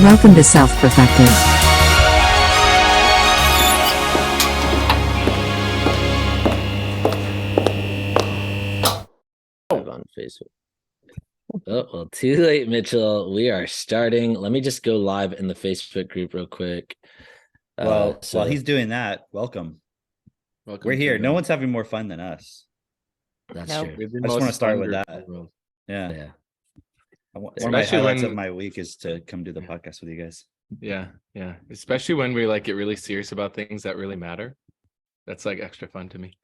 Welcome to Self-Perfected. On Facebook. Oh, well, too late, Mitchell. We are starting. Let me just go live in the Facebook group real quick. While he's doing that, welcome. We're here. No one's having more fun than us. That's true. I just want to start with that. Yeah. One of my highlights of my week is to come do the podcast with you guys. Yeah. Especially when we get really serious about things that really matter. That's extra fun to me.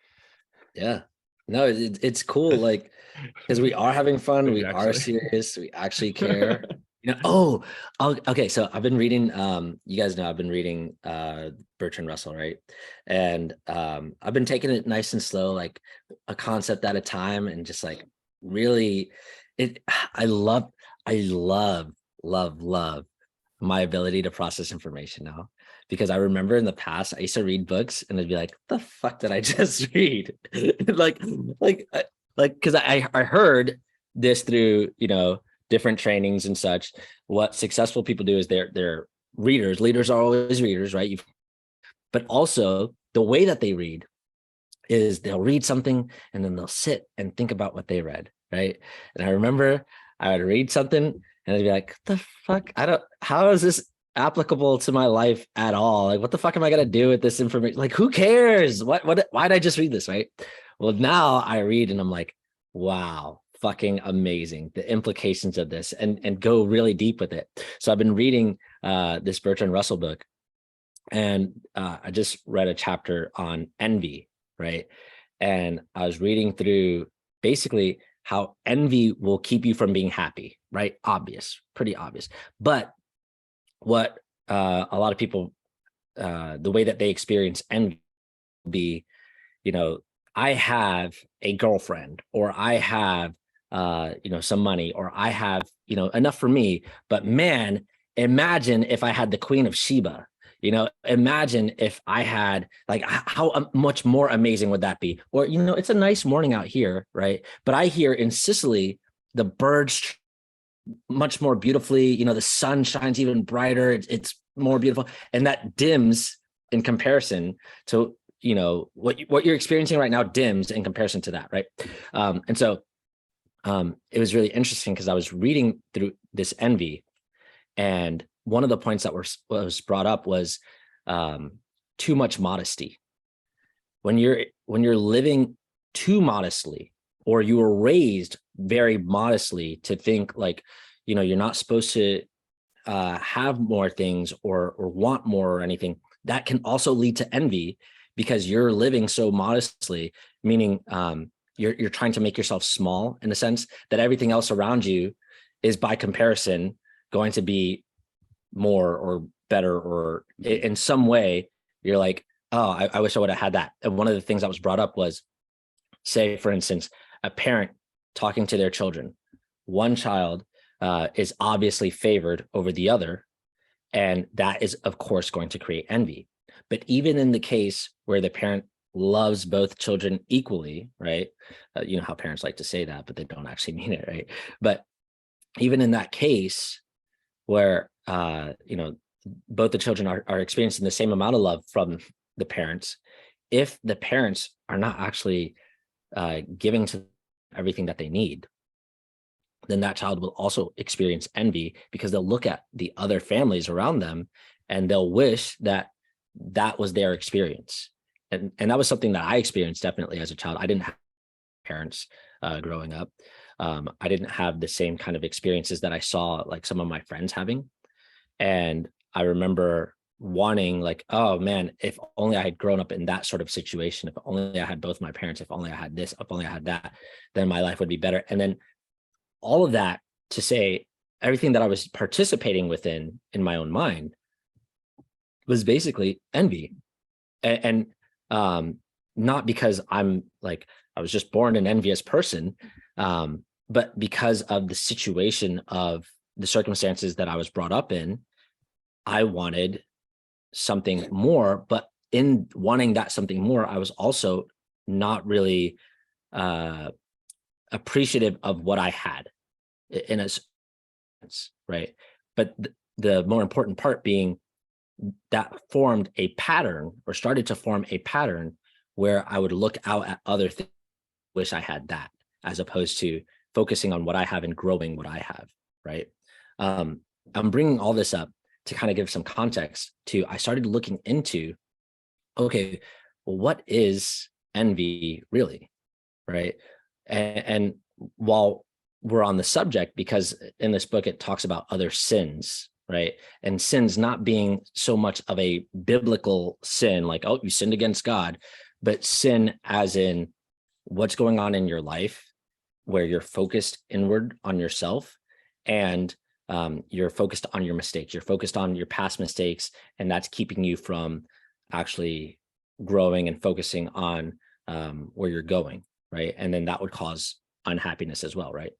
Yeah. No, it's cool. Because we are having fun. We are serious. We actually care. Okay. So I've been reading. You guys know I've been reading Bertrand Russell, right? And I've been taking it nice and slow, like a concept at a time, and just really, I love my ability to process information now. Because I remember in the past, I used to read books and I'd be like, the fuck did I just read? Because I heard this through, different trainings and such. What successful people do is they're readers. Leaders are always readers, right? But also the way that they read is they'll read something and then they'll sit and think about what they read, right? And I remember I would read something and I'd be like, the fuck? How is this applicable to my life at all? What the fuck am I gonna do with this information? Who cares? Why'd I just read this, right? Well, now I read and I'm like, wow, fucking amazing, the implications of this, and go really deep with it. So I've been reading this Bertrand Russell book, and I just read a chapter on envy, right? And I was reading through basically how envy will keep you from being happy, right? Pretty obvious. But what a lot of people, the way that they experience envy will be, I have a girlfriend, or I have, some money, or I have, enough for me. But man, imagine if I had the Queen of Sheba. Imagine if I had, how much more amazing would that be? Or, it's a nice morning out here, right? But I hear in Sicily, the birds much more beautifully, the sun shines even brighter. It's more beautiful. And that dims in comparison to, what you're experiencing right now dims in comparison to that. Right. And so it was really interesting because I was reading through this envy, and one of the points that was brought up was too much modesty. When you're living too modestly, or you were raised very modestly to think you're not supposed to have more things or want more or anything, that can also lead to envy, because you're living so modestly, meaning you're trying to make yourself small in the sense that everything else around you is by comparison going to be more or better, or in some way you're like, oh, I wish I would have had that. And one of the things that was brought up was, say, for instance, a parent talking to their children. One child is obviously favored over the other, and that is, of course, going to create envy. But even in the case where the parent loves both children equally, right? You know how parents like to say that, but they don't actually mean it, right? But even in that case where, both the children are experiencing the same amount of love from the parents, if the parents are not actually giving to everything that they need, then that child will also experience envy, because they'll look at the other families around them and they'll wish that was their experience. And that was something that I experienced definitely as a child. I didn't have parents growing up. I didn't have the same kind of experiences that I saw some of my friends having. And I remember wanting oh man, if only I had grown up in that sort of situation, if only I had both my parents, if only I had this, if only I had that, then my life would be better. And then all of that to say, everything that I was participating within in my own mind was basically envy. And not because I was just born an envious person, but because of the situation of the circumstances that I was brought up in. I wanted something more, but in wanting that something more, I was also not really appreciative of what I had in a sense, right? But the more important part being that formed a pattern, or started to form a pattern, where I would look out at other things, wish I had that, as opposed to focusing on what I have and growing what I have, right? I'm bringing all this up to kind of give some context to, I started looking into, okay, well, what is envy really, right? And while we're on the subject, because in this book, it talks about other sins, right? And sins not being so much of a biblical sin, like, oh, you sinned against God, but sin as in what's going on in your life, where you're focused inward on yourself, and you're focused on your mistakes, you're focused on your past mistakes, and that's keeping you from actually growing and focusing on where you're going, right? And then that would cause unhappiness as well, right?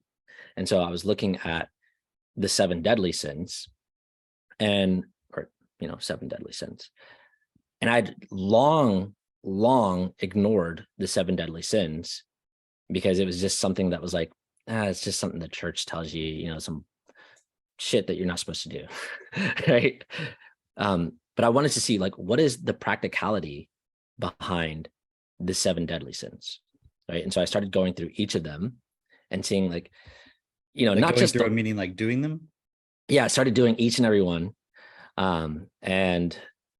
And so I was looking at the 7 deadly sins, and, or, 7 deadly sins. And I'd long ignored the 7 deadly sins, because it was just something that was like, it's just something the church tells you, some shit that you're not supposed to do, right? But I wanted to see, like, what is the practicality behind the 7 deadly sins, right? And so I started going through each of them and seeing, like, not just through, meaning like doing them. Yeah, I started doing each and every one, and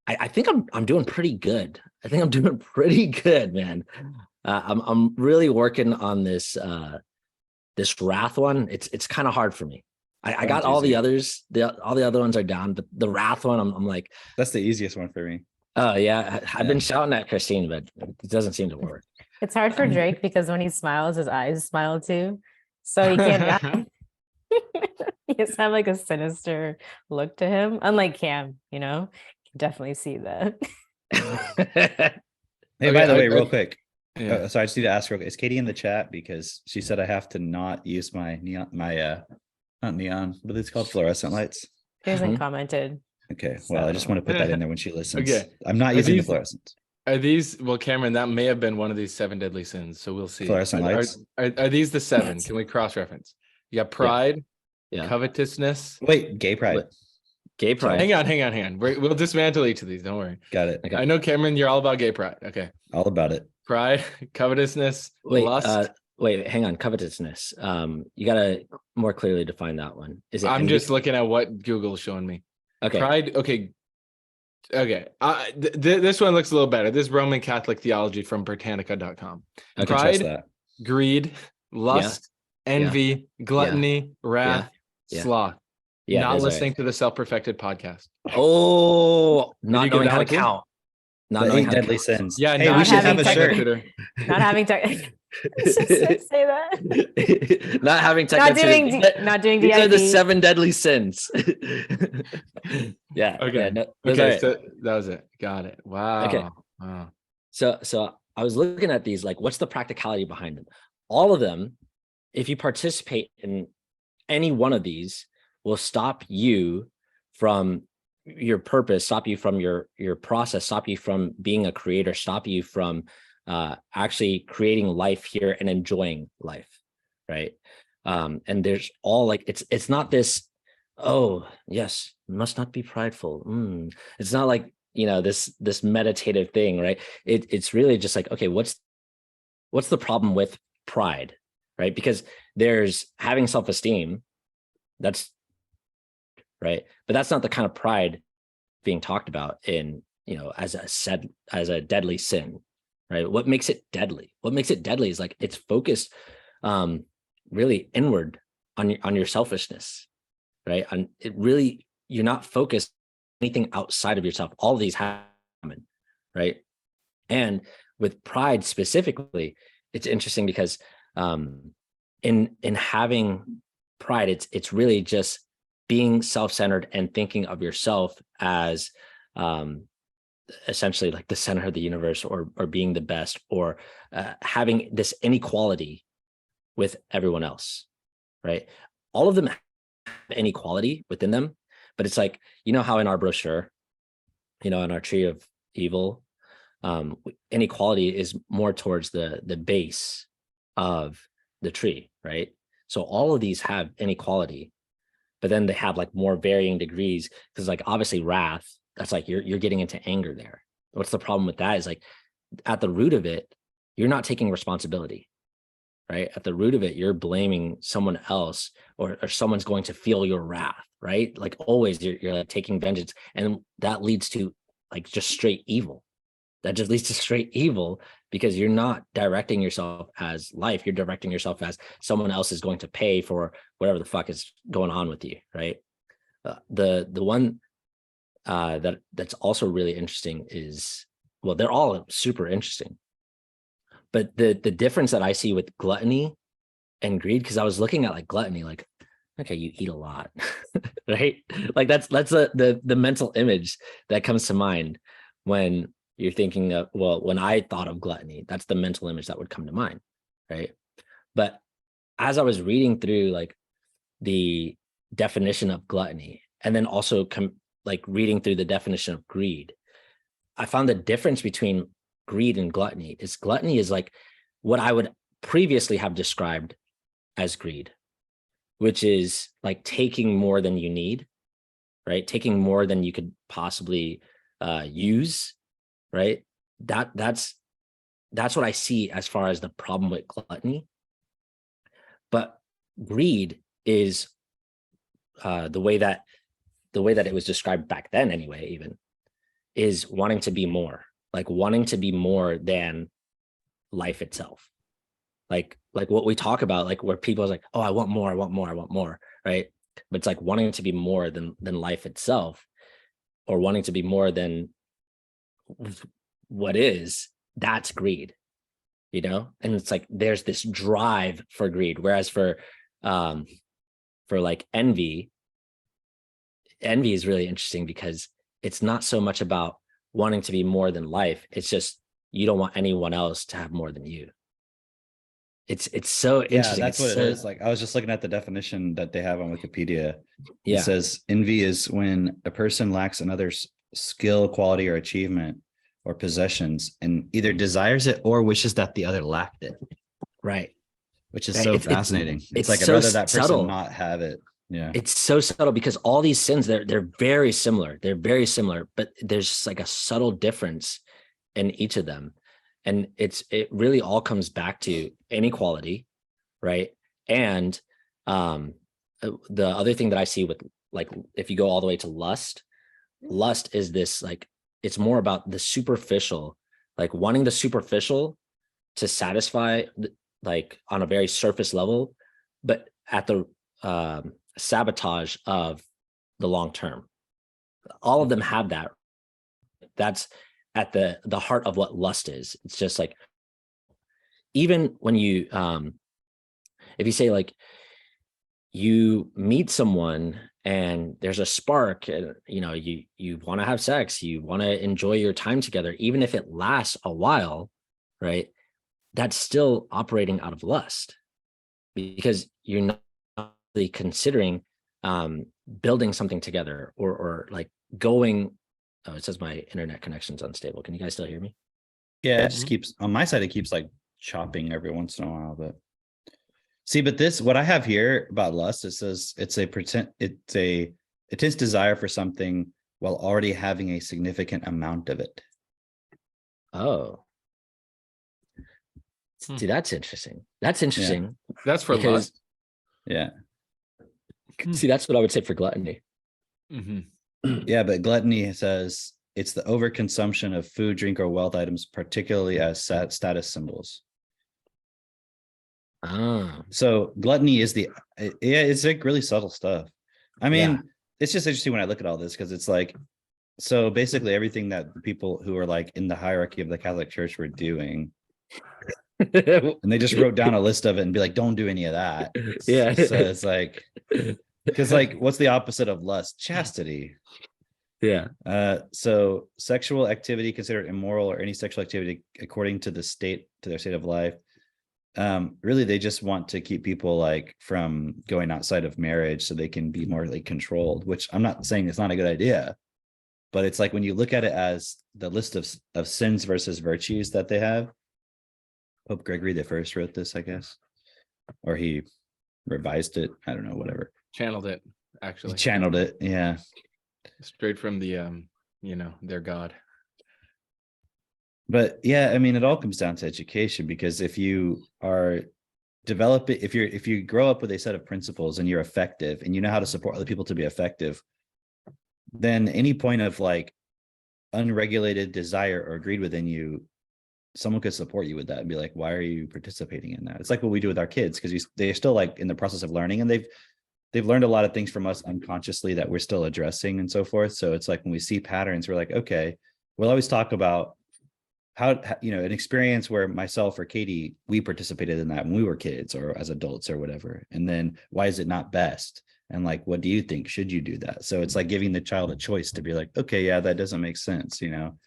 I think I'm doing pretty good. I think I'm doing pretty good, man. I'm really working on this this wrath one. It's kind of hard for me. I got all the others. All the other ones are down, but the wrath one, I'm like, that's the easiest one for me. Oh yeah, I've been shouting at Christine, but it doesn't seem to work. It's hard for Drake because when he smiles, his eyes smile too, so he can't. He just have like a sinister look to him, unlike Cam. You can definitely see that. Hey, by the way, real quick. So I just need to ask real quick, is Katie in the chat? Because she said I have to not use my neon, not neon, what are these called? Fluorescent lights. She hasn't commented. Okay, well, I just want to put that in there when she listens. Okay. I'm not using the fluorescent. Are these, well, Cameron, that may have been one of these 7 deadly sins, so we'll see. Fluorescent lights. Are these the 7? Can we cross-reference? You got pride, covetousness. Wait, gay pride. Gay pride. Hang on. We'll dismantle each of these. Don't worry. Got it. Okay. I know, Cameron, you're all about gay pride. Okay. All about it. Pride, covetousness, Wait, lust. Wait, hang on. Covetousness. You gotta more clearly define that one. Is it? I'm envy? just looking at what Google's showing me. Okay. Pride. Okay. This one looks a little better. This is Roman Catholic theology from Britannica.com. I can Pride, trust that. greed, lust, envy, gluttony, wrath, sloth. Not listening to the Self-Perfected podcast. Oh, not knowing how to count. Not knowing deadly sins. Yeah, hey, we should have a shirt. Not having say that. Not having technicity. Not doing These DID. are the 7 deadly sins. Yeah. Okay. Yeah, no, okay. So that was it. Got it. Wow. Okay. Wow. So I was looking at these, like, what's the practicality behind them? All of them, if you participate in any one of these, will stop you from your purpose, stop you from your process, stop you from being a creator, stop you from actually creating life here and enjoying life, right? And there's all, like, it's not this, oh yes, must not be prideful. It's not like, this meditative thing, right? It's really just like, okay, what's the problem with pride, right? Because there's having self-esteem, that's right, but that's not the kind of pride being talked about in, as a deadly sin, right? What makes it deadly? What makes it deadly is, like, it's focused really inward on your selfishness, right? On it really, you're not focused on anything outside of yourself. All of these happen, right? And with pride specifically, it's interesting because in having pride, it's really just being self-centered and thinking of yourself as essentially like the center of the universe, or being the best, or having this inequality with everyone else, right? All of them have inequality within them, but it's like, how in our brochure, in our tree of evil, inequality is more towards the base of the tree, right? So all of these have inequality, but then they have like more varying degrees, because like obviously wrath, that's like you're getting into anger there. What's the problem with that is like at the root of it, you're not taking responsibility, right? At the root of it, you're blaming someone else, or someone's going to feel your wrath, right? Like always you're like taking vengeance, and that leads to like just straight evil. That just leads to straight evil, because you're not directing yourself as life. You're directing yourself as someone else is going to pay for whatever the fuck is going on with you, right? The one that's also really interesting is, well, they're all super interesting, but the difference that I see with gluttony and greed, because I was looking at like gluttony, like, okay, you eat a lot, right? Like that's the mental image that comes to mind when you're thinking of, well, when I thought of gluttony, that's the mental image that would come to mind, right? But as I was reading through like the definition of gluttony, and then also like reading through the definition of greed, I found the difference between greed and gluttony is like what I would previously have described as greed, which is like taking more than you need, right? Taking more than you could possibly use, right? That's what I see as far as the problem with gluttony. But greed is the way that it was described back then anyway, even, is wanting to be more, like wanting to be more than life itself. Like what we talk about, like where people are like, oh, I want more, right? But it's like wanting to be more than life itself, or wanting to be more than what is, that's greed, you know? And it's like there's this drive for greed, whereas for like envy is really interesting, because it's not so much about wanting to be more than life. It's just you don't want anyone else to have more than you. It's so interesting. That's what it is. Like I was just looking at the definition that they have on Wikipedia. Yeah. It says envy is when a person lacks another's skill, quality, or achievement or possessions, and either desires it or wishes that the other lacked it. Right. Which is so fascinating. It's like so I'd rather that person subtle. not have it. Yeah. It's so subtle, because all these sins, they're very similar. They're very similar, but there's just like a subtle difference in each of them. And it really all comes back to inequality, right? And the other thing that I see with, like, if you go all the way to lust is this, like, it's more about the superficial, like wanting the superficial to satisfy, like on a very surface level, but at the sabotage of the long term. All of them have that. That's at the heart of what lust is. It's just like, even when you if you say like you meet someone and there's a spark, and you know, you want to have sex, you want to enjoy your time together, even if it lasts a while, right? That's still operating out of lust, because you're not really considering building something together, or like going. Oh, it says my internet connection's unstable. Can you guys still hear me? Yeah, it just keeps on my side. It keeps like chopping every once in a while. But see, but this, what I have here about lust, it says it's a intense desire for something while already having a significant amount of it. Oh, see, that's interesting. That's interesting. Yeah. That's for because, lust. Yeah. See, that's what I would say for gluttony. Mm-hmm. Yeah, but gluttony says it's the overconsumption of food, drink, or wealth items, particularly as status symbols. Ah. So gluttony is it's like really subtle stuff. I mean, it's just interesting when I look at all this, because it's like, so basically everything that the people who are like in the hierarchy of the Catholic Church were doing, and they just wrote down a list of it and be like, don't do any of that. Yeah. So it's like, because like, what's the opposite of lust? Chastity. Yeah. So sexual activity considered immoral, or any sexual activity according to their state of life. Really, they just want to keep people like from going outside of marriage so they can be more like controlled, which I'm not saying it's not a good idea, but it's like when you look at it as the list of sins versus virtues that they have. Pope Gregory the First wrote this, I guess, or he revised it. I don't know, whatever. Channeled it. actually. Channeled it. Yeah. Straight from the their God. But yeah, I mean, it all comes down to education, because if you are developing, if you grow up with a set of principles and you're effective and you know how to support other people to be effective, then any point of like unregulated desire or greed within you, someone could support you with that and be like, why are you participating in that? It's like what we do with our kids, because they're still like in the process of learning, and they've learned a lot of things from us unconsciously that we're still addressing and so forth. So it's like when we see patterns, we're like, okay, we'll always talk about how an experience where myself or Katie, we participated in that when we were kids or as adults or whatever. And then why is it not best? And like, what do you think? Should you do that? So it's like giving the child a choice to be like, okay, yeah, that doesn't make sense, And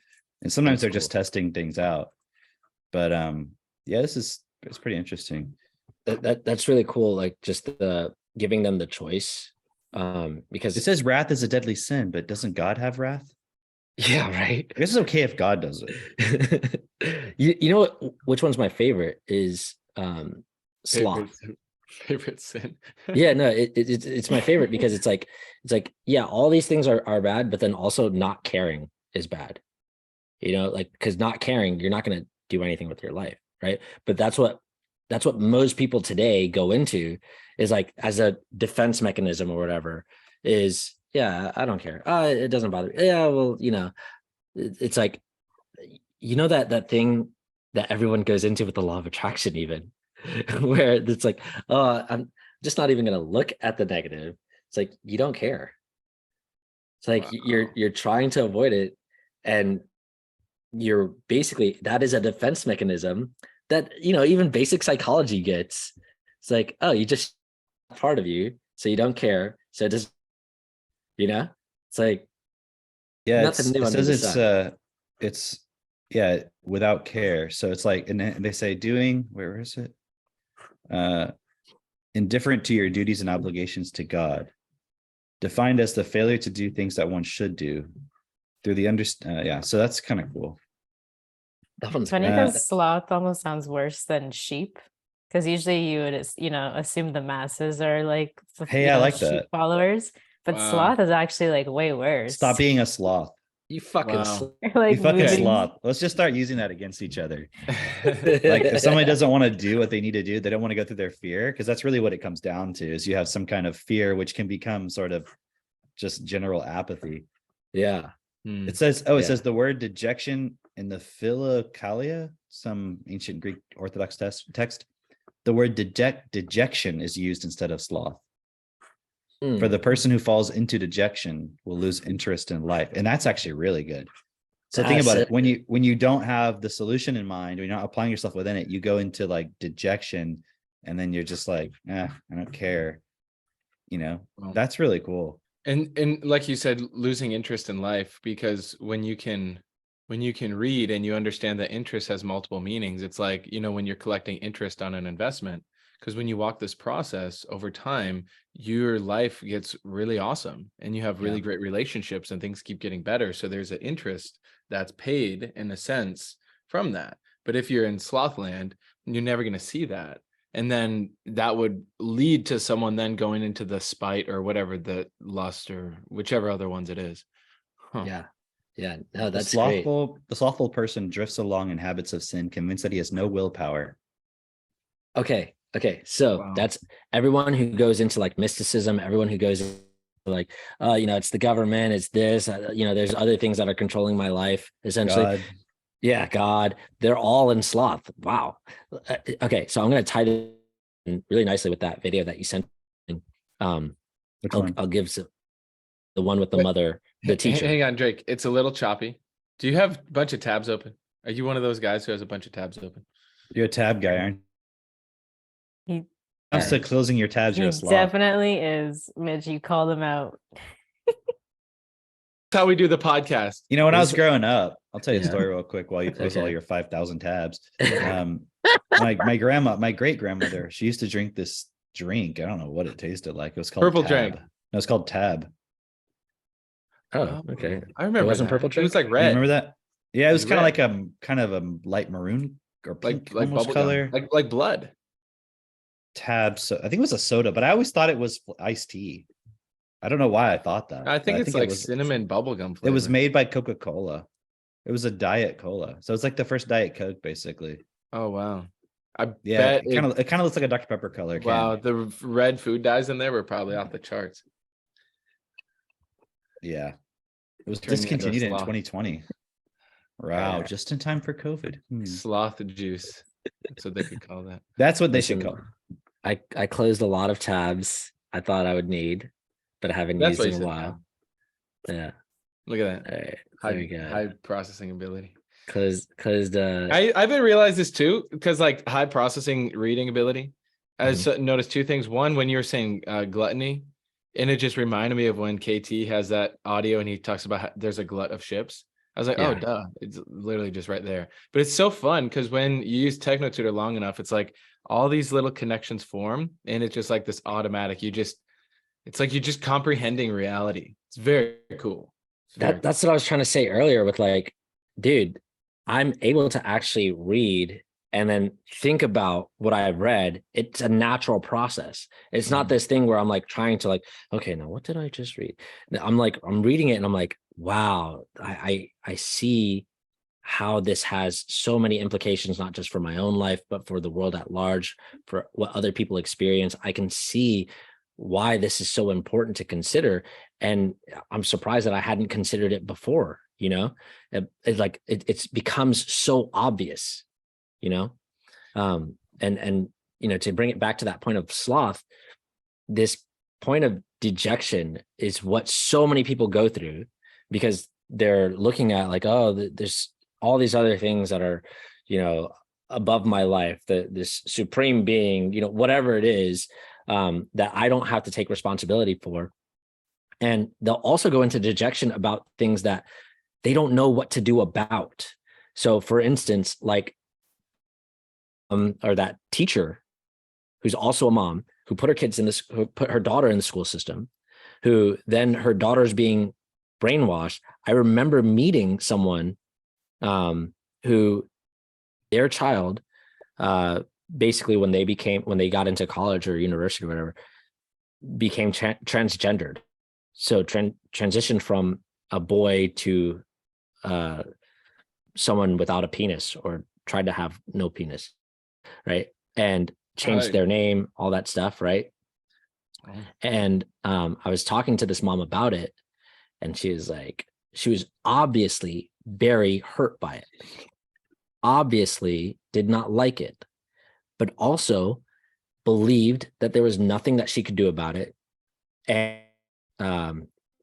sometimes they're just testing things out. But yeah, it's pretty interesting. That's really cool. Like just giving them the choice. Because it says wrath is a deadly sin, but doesn't God have wrath? Yeah, right. I guess it's okay if God does it. you know what? Which one's my favorite is sloth. Favorite sin. Yeah, no, it's my favorite because it's like yeah, all these things are bad, but then also not caring is bad. Like because not caring, you're not going to do anything with your life, right? But that's what most people today go into, is like as a defense mechanism or whatever, is yeah, I don't care. It doesn't bother me. Yeah, well, it's like, that thing that everyone goes into with the law of attraction, even where it's like, oh, I'm just not even going to look at the negative. It's like, you don't care. It's like, wow, you're trying to avoid it. And you're basically, that is a defense mechanism that, even basic psychology gets. It's like, oh, you just part of you, so you don't care. So it just, it's like, yeah, nothing new. It says it's yeah, without care. So it's like, and they say doing, where is it? Indifferent to your duties and obligations to God, defined as the failure to do things that one should do through the yeah. So that's kind of cool. That one's funny because sloth almost sounds worse than sheep, because usually you would assume the masses are like hey, I like sheep that followers, but sloth is actually like way worse. Stop being a sloth. You fucking like you fucking sloth. Let's just start using that against each other. Like if somebody doesn't want to do what they need to do, they don't want to go through their fear, because that's really what it comes down to, is you have some kind of fear which can become sort of just general apathy. Yeah. It says, it says the word dejection in the Philokalia, some ancient Greek Orthodox text, the word dejection is used instead of sloth. For the person who falls into dejection will lose interest in life. And that's actually really good. So think about it. When you don't have the solution in mind, when you're not applying yourself within it, you go into like dejection, and then you're just like, I don't care. That's really cool. And like you said, losing interest in life, because when you can read and you understand that interest has multiple meanings, it's like, when you're collecting interest on an investment, because when you walk this process over time, your life gets really awesome and you have really great relationships and things keep getting better. So there's an interest that's paid in a sense from that. But if you're in sloth land, you're never going to see that. And then that would lead to someone then going into the spite or whatever, the lust or whichever other ones it is. Yeah. Yeah. No, that's the slothful person drifts along in habits of sin, convinced that he has no willpower. Okay. So that's everyone who goes into like mysticism, everyone who goes like, it's the government, it's this, there's other things that are controlling my life, essentially. God. Yeah, God, they're all in sloth. Wow. Okay, so I'm going to tie this in really nicely with that video that you sent. I'll give the one with the mother, the teacher. Hang on, Drake. It's a little choppy. Do you have a bunch of tabs open? Are you one of those guys who has a bunch of tabs open? You're a tab guy, aren't you? Comes to closing your tabs, you're a sloth. Definitely is, Mitch. You call them out. That's how we do the podcast. When I was growing up, I'll tell you a story real quick while you close all your 5,000 tabs. My great grandmother, she used to drink this drink. I don't know what it tasted like. It was called purple Tab. drink. No, it's called Tab. Oh, okay. I remember. It wasn't purple drink. It was like red. You remember that? Yeah, it was kind of a light maroon or pink like almost color, like blood. Tab. So I think it was a soda, but I always thought it was iced tea. I don't know why I thought that. I think it's like it was cinnamon bubblegum it flavor. was made by Coca-Cola. It was a diet cola. So it's like the first Diet Coke, basically. Oh wow. I Yeah, bet it kind of looks like a Dr. Pepper color can. wow, the red food dyes in there were probably off the charts. Yeah. It was Turn you into a discontinued in sloth. 2020. Wow, Yeah. just in time for COVID. Sloth juice. That's what they could call that. That's what they should Listen, call it. I closed a lot of tabs I thought I would need, but I haven't That's used what in you a said, while. Yeah. Look at that. All right. There we go. High processing ability. Closed. I've been realized this too, because like high processing reading ability. I noticed two things. One, when you were saying gluttony, and it just reminded me of when KT has that audio and he talks about how there's a glut of ships. I was like, oh, Yeah. duh. It's literally just right there. But it's so fun because when you use TechnoTutor long enough, it's like all these little connections form, and it's just like this automatic. It's like you're just comprehending reality. It's very cool. That's what I was trying to say earlier with like, dude, I'm able to actually read and then think about what I've read. It's a natural process. It's not this thing where I'm like trying to like, okay, now what did I just read? I'm like, I'm reading it and I'm like, wow, I see how this has so many implications, not just for my own life, but for the world at large, for what other people experience. I can see why this is so important to consider. And I'm surprised that I hadn't considered it before, you know. It becomes so obvious, you know. And you know, to bring it back to that point of sloth, this point of dejection is what so many people go through, because they're looking at like, oh, there's all these other things that are, you know, above my life, this supreme being, you know, whatever it is, that I don't have to take responsibility for. And they'll also go into dejection about things that they don't know what to do about. So for instance, like, or that teacher who's also a mom, who put who put her daughter in the school system, who then her daughter's being brainwashed. I remember meeting someone who their child, basically when they got into college or university or whatever, became transgendered. So transitioned from a boy to someone without a penis, or tried to have no penis, right? And changed their name, all that stuff, right? And I was talking to this mom about it, and she was obviously very hurt by it, obviously did not like it, but also believed that there was nothing that she could do about it, and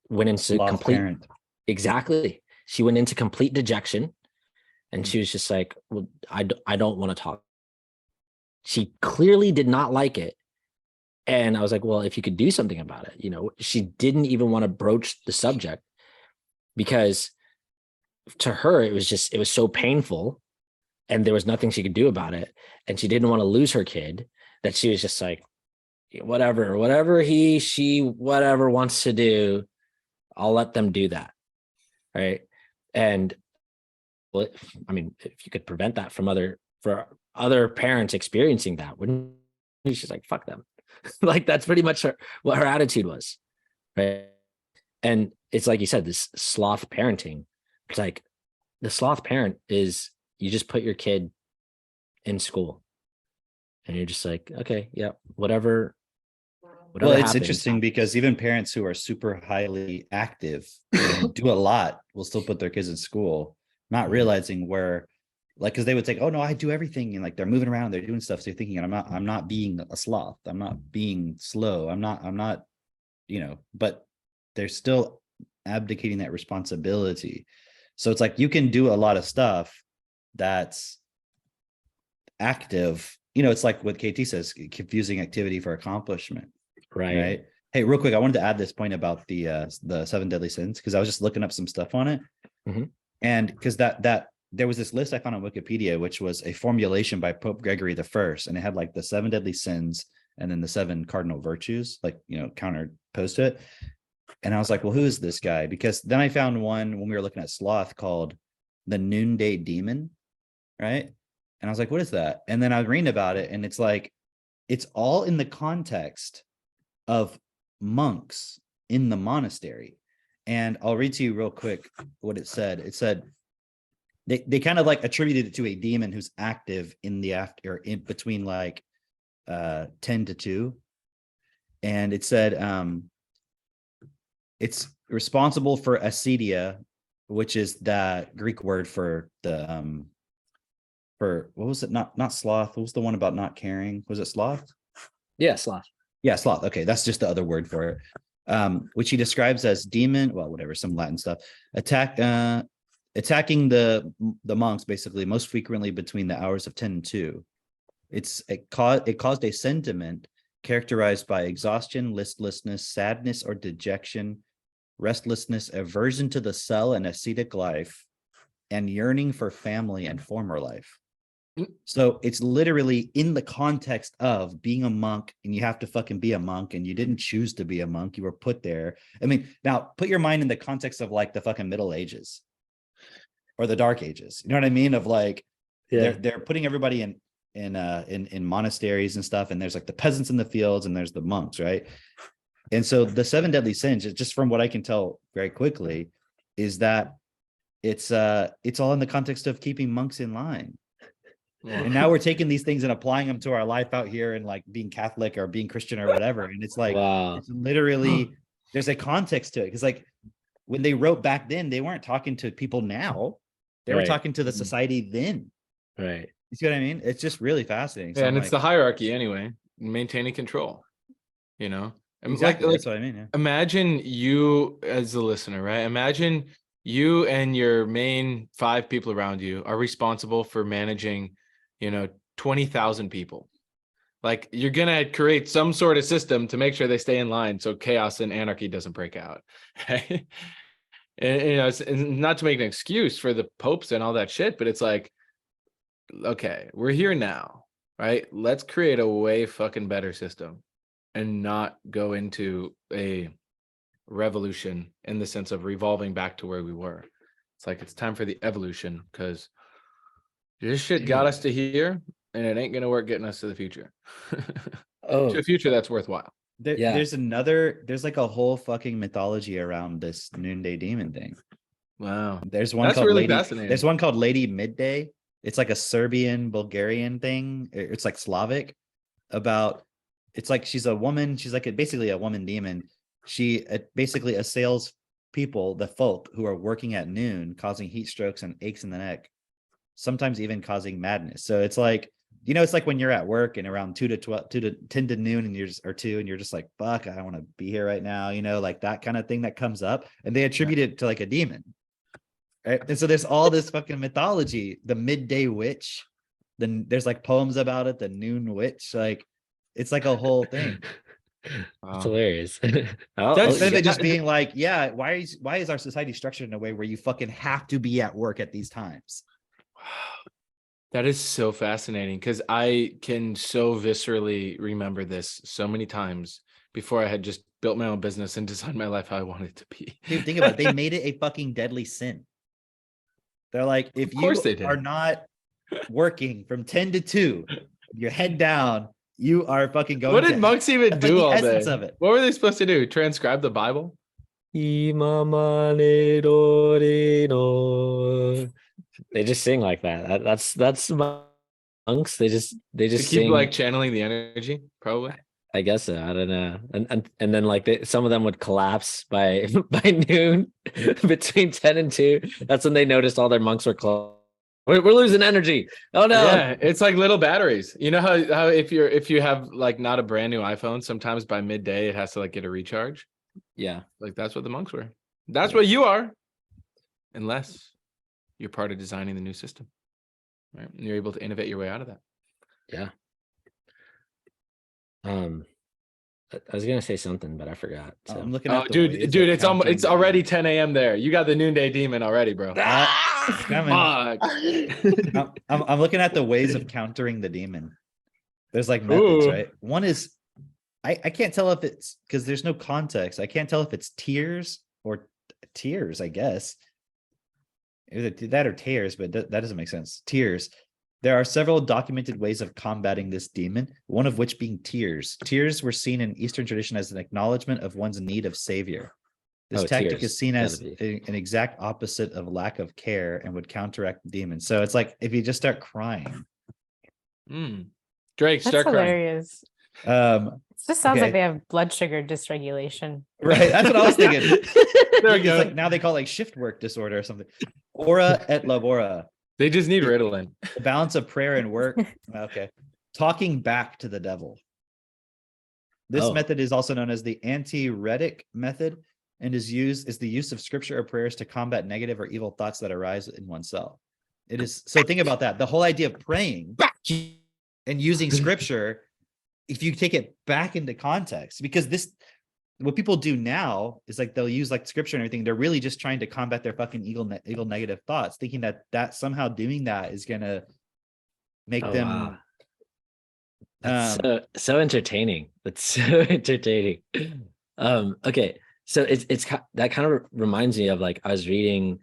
went into exactly. She went into complete dejection, and she was just like, well, I don't want to talk. She clearly did not like it. And I was like, well, if you could do something about it, you know. She didn't even want to broach the subject, because to her, it was so painful, and there was nothing she could do about it. And she didn't want to lose her kid, that she was just like, whatever she wants to do, I'll let them do that. Right. And well, I mean, if you could prevent that from other parents experiencing that, wouldn't you? She's like, fuck them. Like, that's pretty much what her attitude was. Right. And it's like you said, this sloth parenting. It's like, the sloth parent is, you just put your kid in school and you're just like, okay, yeah, whatever. Well, it's happens, interesting because even parents who are super highly active and do a lot will still put their kids in school, not realizing where, like, because they would think, oh no, I do everything, and like they're moving around, they're doing stuff. So you're thinking, I'm not being a sloth, I'm not being slow, I'm not, you know, but they're still abdicating that responsibility. So it's like you can do a lot of stuff that's active, you know. It's like what KT says, confusing activity for accomplishment. Right. Hey, real quick, I wanted to add this point about the 7 deadly sins, because I was just looking up some stuff on it. And because that there was this list I found on Wikipedia, which was a formulation by Pope Gregory I, and it had like the 7 deadly sins and then the 7 cardinal virtues, like, you know, counterposed to it. And I was like, well, who is this guy? Because then I found one when we were looking at sloth called the noonday demon, right? And I was like, what is that? And then I was reading about it, and it's like, it's all in the context of monks in the monastery. And I'll read to you real quick what it said. It said they kind of like attributed it to a demon who's active in the after, or in between like 10 to 2. And it said it's responsible for acedia, which is the Greek word for the for what was it? Not sloth. What was the one about not caring? Was it sloth? Yeah, Sloth. Yeah, sloth. Okay, that's just the other word for it. Which he describes as demon, well, whatever, some Latin stuff, attacking the monks basically most frequently between the hours of 10 and 2. It caused a sentiment characterized by exhaustion, listlessness, sadness or dejection, restlessness, aversion to the cell and ascetic life, and yearning for family and former life. So it's literally in the context of being a monk, and you have to fucking be a monk, and you didn't choose to be a monk. You were put there. I mean, now put your mind in the context of like the fucking Middle Ages or the Dark Ages. You know what I mean? Of like, they're putting everybody in monasteries and stuff, and there's like the peasants in the fields, and there's the monks, right? And so the 7 deadly sins, just from what I can tell very quickly, is that it's all in the context of keeping monks in line. And now we're taking these things and applying them to our life out here and like being Catholic or being Christian or whatever. And it's like, Wow. it's literally, there's a context to it. Because like when they wrote back then, they weren't talking to people now. They were Right. talking to the society then. Right. You see what I mean? It's just really fascinating. So Yeah, I'm and it's like, the hierarchy anyway, maintaining control, And exactly, that's what I mean. Yeah. imagine you as the listener, right? Imagine you and your main 5 people around you are responsible for managing, 20,000 people. Like you're going to create some sort of system to make sure they stay in line so chaos and anarchy doesn't break out. Right? And, it's not to make an excuse for the popes and all that shit, but it's like, okay, we're here now, right? Let's create a way fucking better system and not go into a revolution in the sense of revolving back to where we were. It's like, it's time for the evolution because this shit got us to here and it ain't going to work getting us to the future. Oh, To a future that's worthwhile. Yeah. There's like a whole fucking mythology around this noonday demon thing. Wow. There's one That's called really Lady. fascinating. There's one called Lady Midday. It's like a Serbian Bulgarian thing. It's like Slavic about. It's like she's a woman. She's like basically a woman demon. She basically assails people, the folk who are working at noon, causing heat strokes and aches in the neck, sometimes even causing madness. So it's like, it's like when you're at work and around 2 to 10 to noon and you're just, or 2, and you're just like, fuck, I don't want to be here right now. Like that kind of thing that comes up, and they attribute it to like a demon. Right. And so there's all this fucking mythology, the midday witch. Then there's like poems about it, the noon witch. Like it's like a whole thing. That's hilarious. Instead of it just being like, yeah, why is our society structured in a way where you fucking have to be at work at these times? That is so fascinating because I can so viscerally remember this so many times before I had just built my own business and designed my life how I wanted it to be. Dude, think about it. They made it a fucking deadly sin. They're like, if you are not working from 10 to 2, your head down, you are fucking going. What did monks even do all day? Of it. What were they supposed to do? Transcribe the Bible? They just sing like that. That's monks. They just To keep sing, like channeling the energy, probably. I guess so. I don't know. And then like some of them would collapse by noon between 10 and 2. That's when they noticed all their monks were close. We're losing energy. Oh no. Yeah, it's like little batteries. You know how if you have like not a brand new iPhone, sometimes by midday it has to like get a recharge. Yeah. Like that's what the monks were. That's what you are. Unless you're part of designing the new system. Right? And you're able to innovate your way out of that. Yeah. I was gonna say something, but I forgot. So. I'm looking Oh, at dude, it's already 10 a.m. there. You got the noonday demon already, bro. It's coming. I'm looking at the ways of countering the demon. There's like methods, right? One is I can't tell if it's because there's no context. I can't tell if it's tears or tears, I guess. Either that or tears, but that doesn't make sense. Tears. There are several documented ways of combating this demon, one of which being tears. Tears were seen in Eastern tradition as an acknowledgement of one's need of savior. This Oh, tactic tears. is seen Gotta as be. an exact opposite of lack of care and would counteract the demon. So it's like if you just start crying. Drake, That's start crying. hilarious. Um, It just sounds like Okay. they have blood sugar dysregulation. right. That's what I was thinking. There we It's go. like now they call it like shift work disorder or something. Ora et labora. They just need Ritalin. The balance of prayer and work. Okay. Talking back to the devil. This Oh. method is also known as the anti-retic method and is the use of scripture or prayers to combat negative or evil thoughts that arise in oneself. It is so think about that. The whole idea of praying and using scripture, if you take it back into context, because what people do now is like they'll use like scripture and everything. They're really just trying to combat their fucking evil negative thoughts, thinking that somehow doing that is gonna make Oh, them wow. That's so entertaining. That's so entertaining. Okay, so it's that kind of reminds me of like I was reading.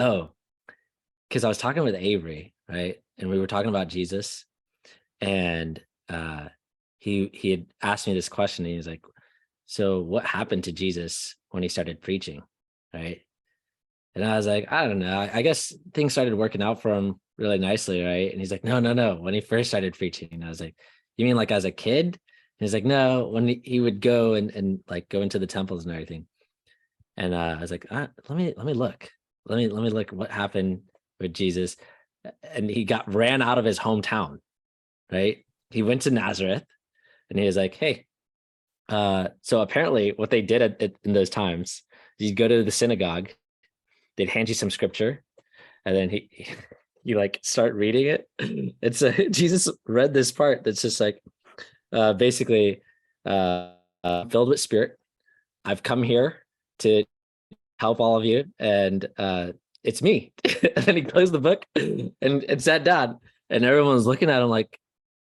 Oh, because I was talking with Avery, right, and we were talking about Jesus, and he had asked me this question. And he was like, "So what happened to Jesus when he started preaching?" Right, and I was like, I don't know. I guess things started working out for him really nicely, right? And he's like, no, no, no. When he first started preaching, and I was like, you mean like as a kid? And he's like, no, when he would go and like go into the temples and everything. And I was like, let me look. Let me look what happened with Jesus. And he ran out of his hometown, right? He went to Nazareth, and he was like, hey. So apparently, what they did in those times, you go to the synagogue. They'd hand you some scripture, and then you like start reading it. It's Jesus read this part that's just like basically filled with spirit. I've come here to help all of you, and it's me. And then he closed the book and sat down, and everyone was looking at him like,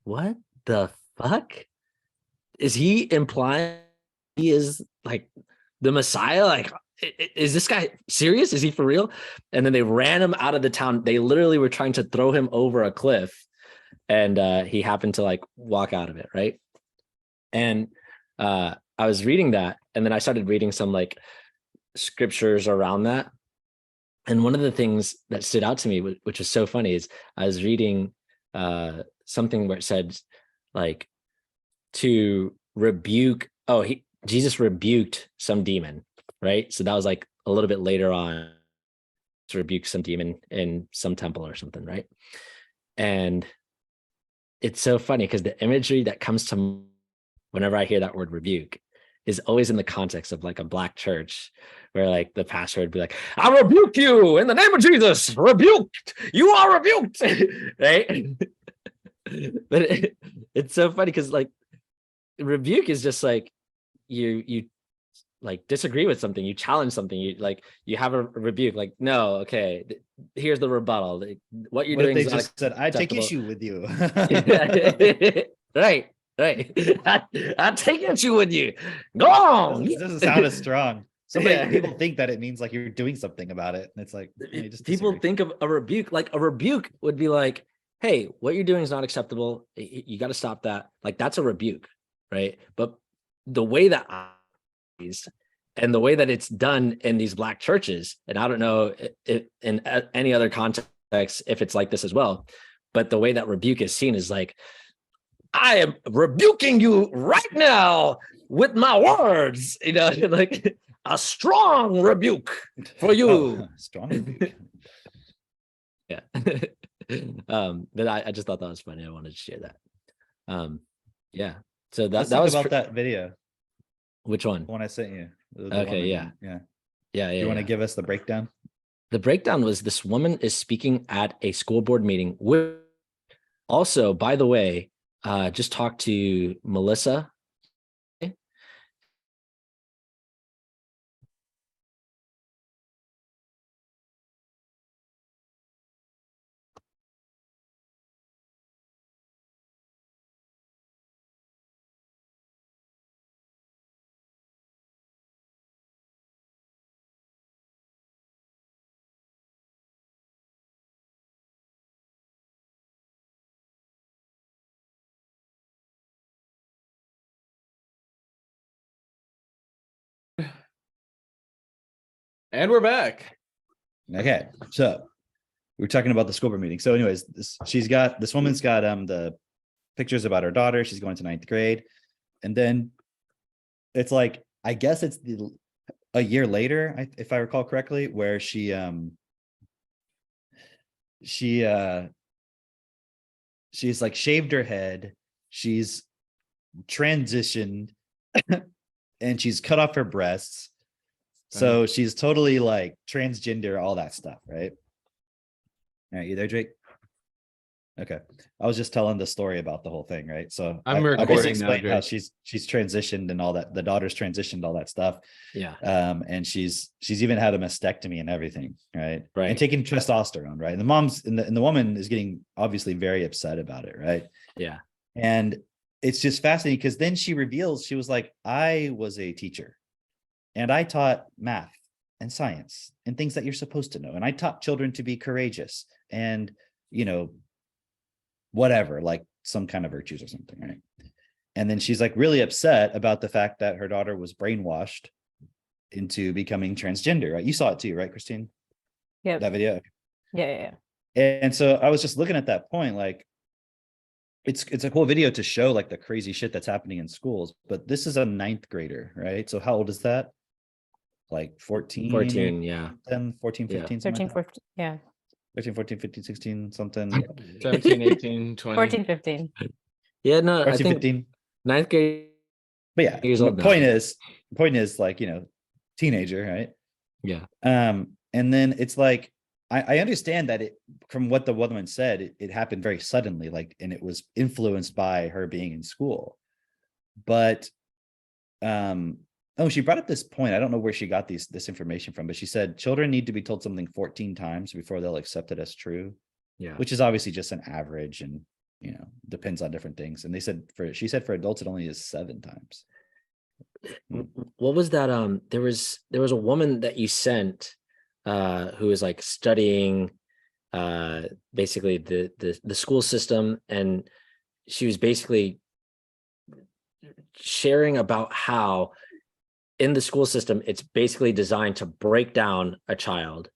what the fuck? Is he implying he is like the Messiah? Like, is this guy serious? Is he for real? And then they ran him out of the town. They literally were trying to throw him over a cliff, and he happened to like walk out of it, right? And I was reading that, and then I started reading some like scriptures around that. And one of the things that stood out to me, which was so funny, is I was reading something where it said like to rebuke. Oh, Jesus rebuked some demon, right? So that was like a little bit later on to rebuke some demon in some temple or something, right? And it's so funny because the imagery that comes to whenever I hear that word rebuke is always in the context of like a black church where like the pastor would be like, I rebuke you in the name of Jesus, rebuked, you are rebuked, right? But it's so funny because like rebuke is just like you like disagree with something, you challenge something, you have a rebuke, like, no, okay, here's the rebuttal, what you're what if doing they is not just said, I take acceptable. issue with you? Right. I take issue with you. Go on. It doesn't sound as strong. Yeah. People think that it means like you're doing something about it. And it's like, you just People disagree. think of a rebuke, like a rebuke would be like, hey, what you're doing is not acceptable. You got to stop that. Like that's a rebuke, right? But the way that and the way that it's done in these black churches, and I don't know if in any other context if it's like this as well, but the way that rebuke is seen is like, I am rebuking you right now with my words, like a strong rebuke for you. Oh, strong rebuke. Yeah. But I just thought that was funny. I wanted to share that. Yeah. So Let's that talk was about that video. Which one? The one I sent you. Okay, yeah. Yeah. You want to give us the breakdown? The breakdown was this woman is speaking at a school board meeting. Also, by the way, just talked to Melissa And we're back. Okay, so we were talking about the school board meeting. So, anyways, this woman's got the pictures about her daughter. She's going to 9th grade, and then it's like, I guess it's a year later, if I recall correctly, where she's like shaved her head, she's transitioned, and she's cut off her breasts. So she's totally like transgender, all that stuff, right? All right, you there, Jake? Okay. I was just telling the story about the whole thing, right? So I'm I just recording now, explained how Jake. she's transitioned and all that. The daughter's transitioned, all that stuff. Yeah. And she's even had a mastectomy and everything, right? Right. And taking testosterone, right? And the mom's and the woman is getting obviously very upset about it, right? Yeah. And it's just fascinating because then she reveals, she was like, I was a teacher and I taught math and science and things that you're supposed to know. And I taught children to be courageous and, whatever, like some kind of virtues or something, right? And then she's like really upset about the fact that her daughter was brainwashed into becoming transgender, right? You saw it too, right, Christine? Yeah. That video? Yeah. And so I was just looking at that point, like, it's a cool video to show like the crazy shit that's happening in schools, but this is a 9th grader, right? So how old is that? Like 14? 14, yeah. 10, 14, 15, Yeah. something 13, like that? 14, yeah. 13, 14, 15, 16, something. 17, 18, 20. 14, 15. Yeah, no, I 14, think 15. 9th grade But yeah, years the old now. point is like, teenager, right? Yeah. And then it's like, I understand that from what the woman said, it happened very suddenly, like, and it was influenced by her being in school. But she brought up this point. I don't know where she got this information from, but she said children need to be told something 14 times before they'll accept it as true. Yeah. Which is obviously just an average and depends on different things. And she said for adults it only is 7 times. What was that? There was a woman that you sent who was like studying basically the school system, and she was basically sharing about how in the school system it's basically designed to break down a child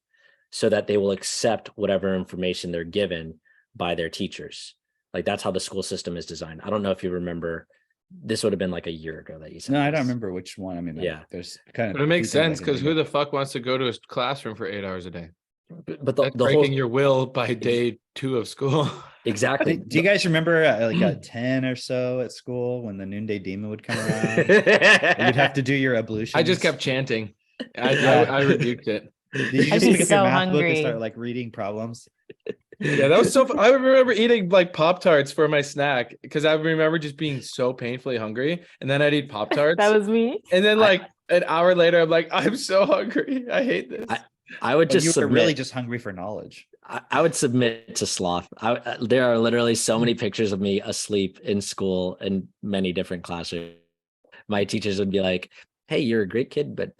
so that they will accept whatever information they're given by their teachers. Like that's how the school system is designed. I don't know if you remember. This would have been like a year ago that you said. No, I don't remember which one. I mean, yeah, there's kind of. But it makes two things I sense can because think who of. the fuck wants to go to a classroom for 8 hours a day? But the That's whole breaking your will by day 2 of school. exactly. Do you guys remember like a 10 or so at school when the noonday demon would come around? You'd have to do your ablution. I just kept chanting. I rebuked it. Did you I'd just be pick up your so math book and hungry. start like reading problems? Yeah, that was so I remember eating like Pop-Tarts for my snack because I remember just being so painfully hungry, and then I'd eat Pop-Tarts. That was me. And then like an hour later, I'm like, I'm so hungry. I hate this. I would just you were submit. really just hungry for knowledge. I would submit to Sloth. There are literally so many pictures of me asleep in school in many different classrooms. My teachers would be like, "Hey, you're a great kid, but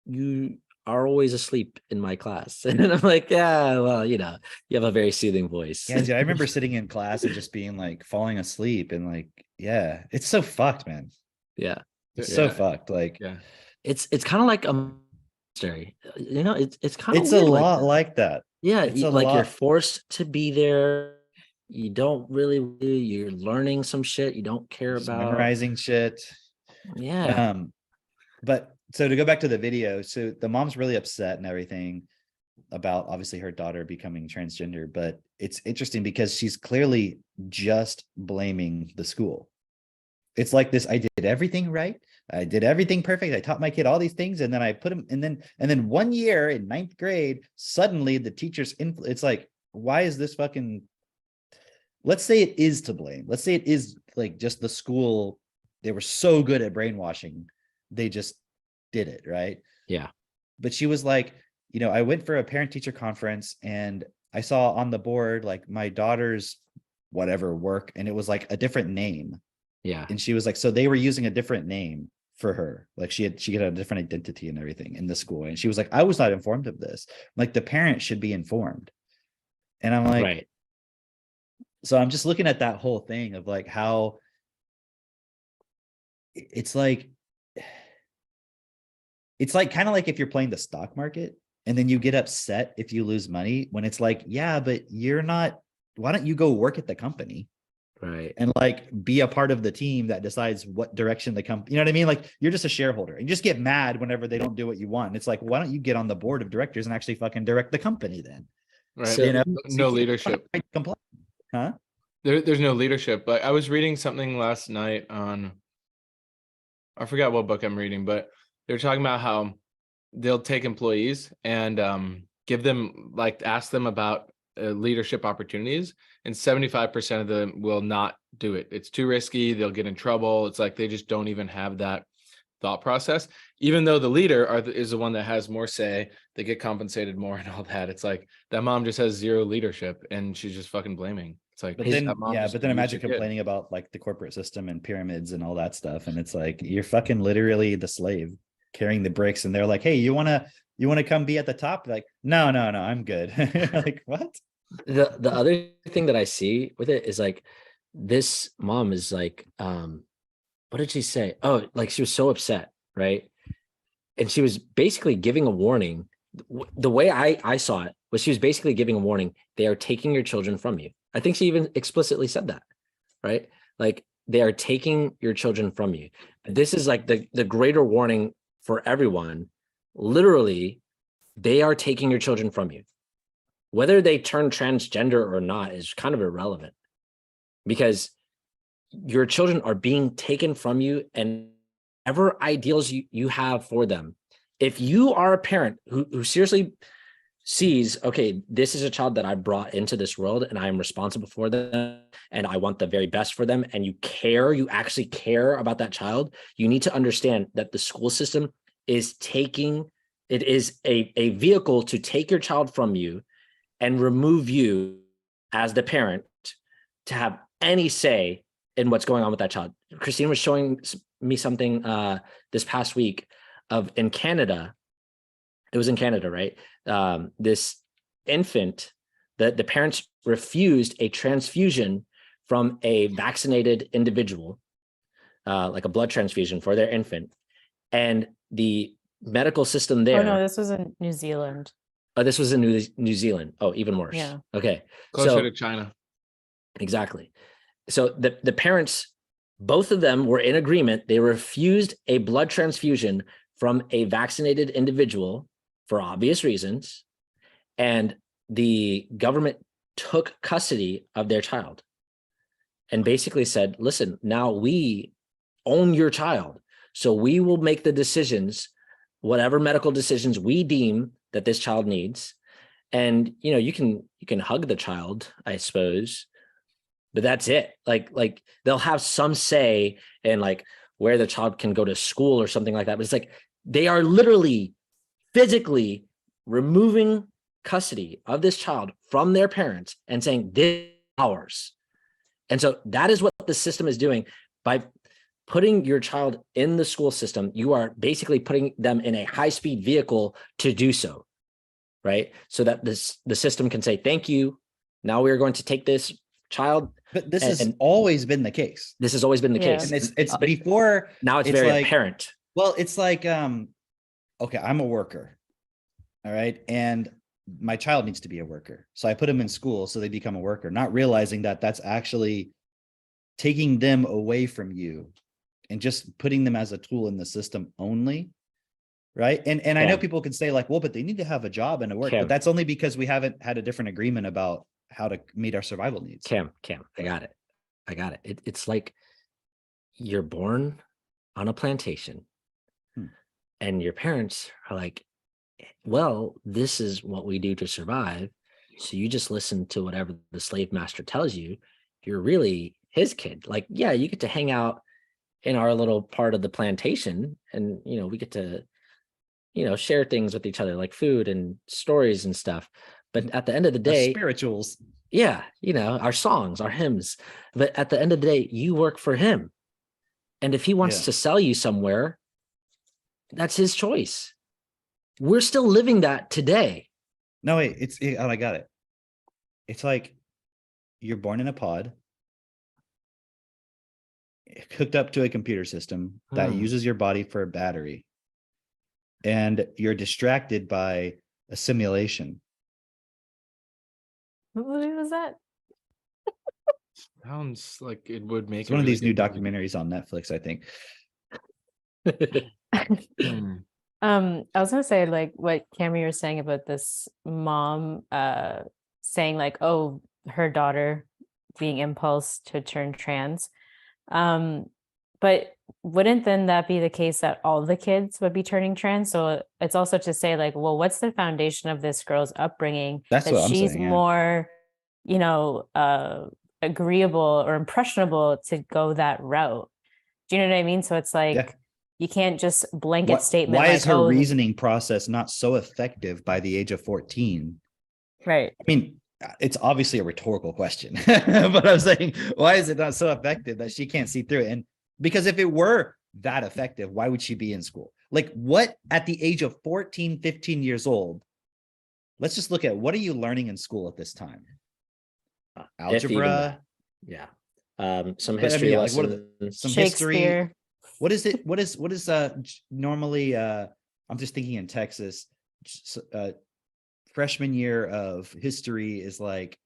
you are always asleep in my class." And I'm like, "Yeah, well, you have a very soothing voice." Yeah, dude, I remember sitting in class and just being like falling asleep and like, yeah, it's so fucked, man. Yeah, It's so fucked. Like, yeah, it's kind of like a monastery. It's kind of it's a lot like that. Yeah, It's a like you're lot. forced to be there. You don't really, you're learning some shit you don't care Just about. memorizing shit. Yeah. But so to go back to the video, so the mom's really upset and everything about obviously her daughter becoming transgender, but it's interesting because she's clearly just blaming the school. It's like this, I did everything right. I did everything perfect. I taught my kid all these things, and then I put him, and then 1 year in 9th grade, suddenly the teacher's it's like, why is this fucking, let's say it is to blame. Let's say it is like just the school. They were so good at brainwashing. They just did it, right? Yeah. But she was like, I went for a parent teacher conference and I saw on the board, like my daughter's whatever work, and it was like a different name. Yeah. And she was like, so they were using a different name for her. Like she had a different identity and everything in the school. And she was like, I was not informed of this. Like the parent should be informed. And I'm like, right. So I'm just looking at that whole thing of like how it's like, it's like kind of like if you're playing the stock market and then you get upset if you lose money, when it's like, yeah, but you're not, why don't you go work at the company Right. and like be a part of the team that decides what direction the company, you know what I mean? Like you're just a shareholder and you just get mad whenever they don't do what you want. And it's like, why don't you get on the board of directors and actually fucking direct the company then? Right. So- You know, No you can't leadership. complain, huh? There's no leadership. But I was reading something last night on, I forgot what book I'm reading, but they're talking about how they'll take employees and give them, like, ask them about leadership opportunities, and 75% of them will not do it. It's too risky. They'll get in trouble. It's like they just don't even have that thought process, even though the leader is the one that has more say. They get compensated more and all that. It's like that mom just has zero leadership and she's just fucking blaming. It's like, But that then, mom yeah, just but then abused imagine her kid. complaining about like the corporate system and pyramids and all that stuff. And it's like, you're fucking literally the slave carrying the bricks. And they're like, hey, you want to come be at the top? Like, no, I'm good. Like, what? The other thing that I see with it is like this mom is like, what did she say? Oh, like she was so upset, right? And she was basically giving a warning. The way I saw it was she was basically giving a warning. They are taking your children from you. I think she even explicitly said that, right? Like they are taking your children from you. This is like the greater warning for everyone. Literally, they are taking your children from you. Whether they turn transgender or not is kind of irrelevant, because your children are being taken from you, and whatever ideals you have for them. If you are a parent who seriously sees, okay, this is a child that I brought into this world and I am responsible for them and I want the very best for them, and you actually care about that child, you need to understand that the school system is a vehicle to take your child from you and remove you as the parent to have any say in what's going on with that child. Christine was showing me something this past week of in Canada. It was in Canada, right? This infant, the parents refused a transfusion from a vaccinated individual, like a blood transfusion for their infant. And the medical system there. Oh no, this was in New Zealand. Oh, this was in New Zealand. Oh, even worse. Yeah. Okay. Closer to China. Exactly. So the parents, both of them were in agreement. They refused a blood transfusion from a vaccinated individual for obvious reasons. And the government took custody of their child and basically said, listen, now we own your child. So we will make the decisions, whatever medical decisions we deem that this child needs. And, you know, you can hug the child, I suppose, but that's it. Like they'll have some say in like where the child can go to school or something like that. But it's like, they are literally physically removing custody of this child from their parents and saying, this is ours. And so that is what the system is doing. By putting your child in the school system, you are basically putting them in a high-speed vehicle to do so, right? So that the system can say, thank you. Now we are going to take this child. But this has always been the case. This has always been the Yeah. case. And it's before. Now it's very like, apparent. Well, it's like, okay, I'm a worker. All right. And my child needs to be a worker. So I put them in school so they become a worker, not realizing that that's actually taking them away from you and just putting them as a tool in the system only. Right. And I know people can say like, well, but they need to have a job and a work, but that's only because we haven't had a different agreement about how to meet our survival needs. Cam, I got it. It's like you're born on a plantation and your parents are like, well, this is what we do to survive. So you just listen to whatever the slave master tells you. You're really his kid. Like, yeah, you get to hang out in our little part of the plantation and, you know, we get to, you know, share things with each other like food and stories and stuff. But at the end of the day, spirituals. Yeah, you know, our songs, our hymns. But at the end of the day, you work for him. And if he wants to sell you somewhere, that's his choice. We're still living that today. No, wait, I got it. It's like you're born in a pod, hooked up to a computer system that uses your body for a battery. and you're distracted by a simulation. What movie was that? Sounds like it would make It's a one of really these new good movie. documentaries on Netflix, I think. Hmm. I was gonna say like what Cameron was saying about this mom saying like, oh, her daughter being impulse to turn trans. But wouldn't then that be the case that all the kids would be turning trans? So it's also to say like, well, what's the foundation of this girl's upbringing That's that what I'm she's saying, yeah. more, you know, agreeable or impressionable to go that route? Do you know what I mean? So it's like Yeah. you can't just blanket statement Why like, is her oh, reasoning process not so effective by the age of 14? right. I mean, it's obviously a rhetorical question, but I'm saying, why is it not so effective that she can't see through it? And because if it were that effective, why would she be in school? Like, what at the age of 14, 15 years old? Let's just look at what are you learning in school at this time? If even Algebra. that. Yeah. Some But I history mean, yeah, like what are lessons. some history? Shakespeare. What is it? What is normally I'm just thinking in Texas, freshman year of history is like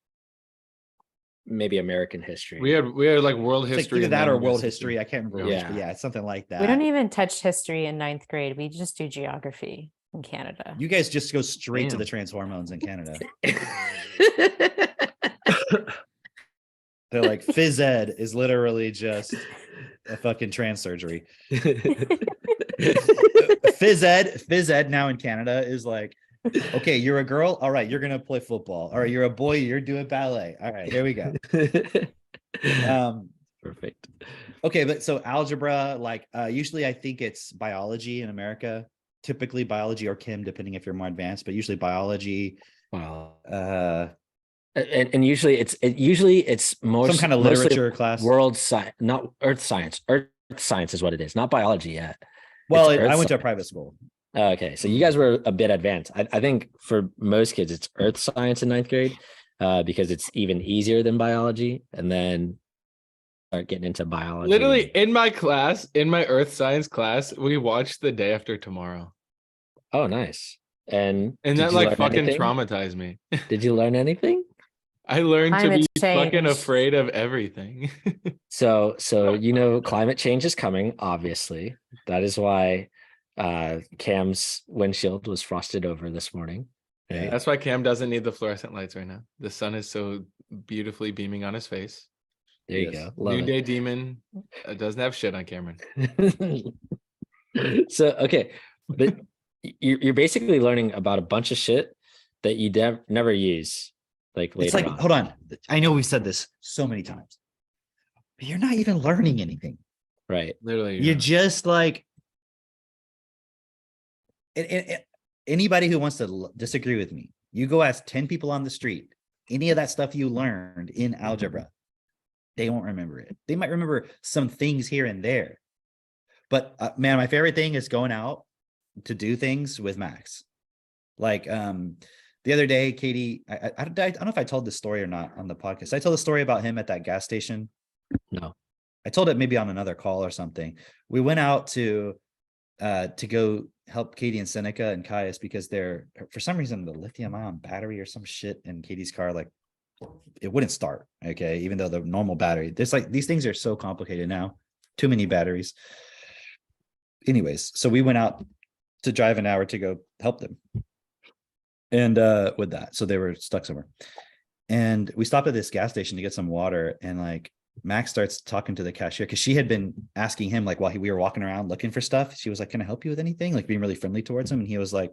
Maybe American history. We had like world it's like history either and that then or world US history. I can't remember which, but Yeah. yeah, it's something like that. We don't even touch history in ninth grade. We just do geography in Canada. You guys just go straight to Damn. the trans hormones in Canada. They're like phys ed is literally just a fucking trans surgery. Phys ed now in Canada is like, okay, you're a girl. All right, you're gonna play football. All right, you're a boy, you're doing ballet. All right, here we go. Perfect. Okay, but so algebra, like usually I think it's biology in America, typically biology or chem, depending if you're more advanced, but usually biology. Wow. Uh And usually it's most some kind of mostly literature class. world science, not earth science. Earth science is what it is, not biology yet. Well, It's I earth went to a science. private school. Okay, so you guys were a bit advanced. I think for most kids, it's earth science in ninth grade because it's even easier than biology, and then start getting into biology. Literally in my class, in my earth science class, we watched The Day After Tomorrow. Oh, nice. And And did that you like learn fucking anything? traumatized me. Did you learn anything? I learned to Climate be fucking change. afraid of everything. So climate change is coming, obviously. That is why Cam's windshield was frosted over this morning. Right? That's why Cam doesn't need the fluorescent lights right now. The sun is so beautifully beaming on his face. There you Yes. go. Love New Day Demon doesn't have shit on Cameron. it. So okay, but you're basically learning about a bunch of shit that you never use like later It's like, on. hold on. I know we've said this so many times, but you're not even learning anything. Right. Literally, You're just like anybody who wants to disagree with me, you go ask 10 people on the street, any of that stuff you learned in algebra, they won't remember it. They might remember some things here and there. But man, my favorite thing is going out to do things with Max. Like the other day, Katie, I don't know if I told this story or not on the podcast. I told the story about him at that gas station. No. I told it maybe on another call or something. We went out to go help Katie and Seneca and Caius because they're, for some reason, the lithium ion battery or some shit in Katie's car, like it wouldn't start. Okay. Even though the normal battery, there's like, these things are so complicated now, too many batteries. Anyways, so we went out to drive an hour to go help them. And with that, so they were stuck somewhere. And we stopped at this gas station to get some water. And like Max starts talking to the cashier because she had been asking him, like, while we were walking around looking for stuff, she was like, "Can I help you with anything?" Like being really friendly towards him. And he was like,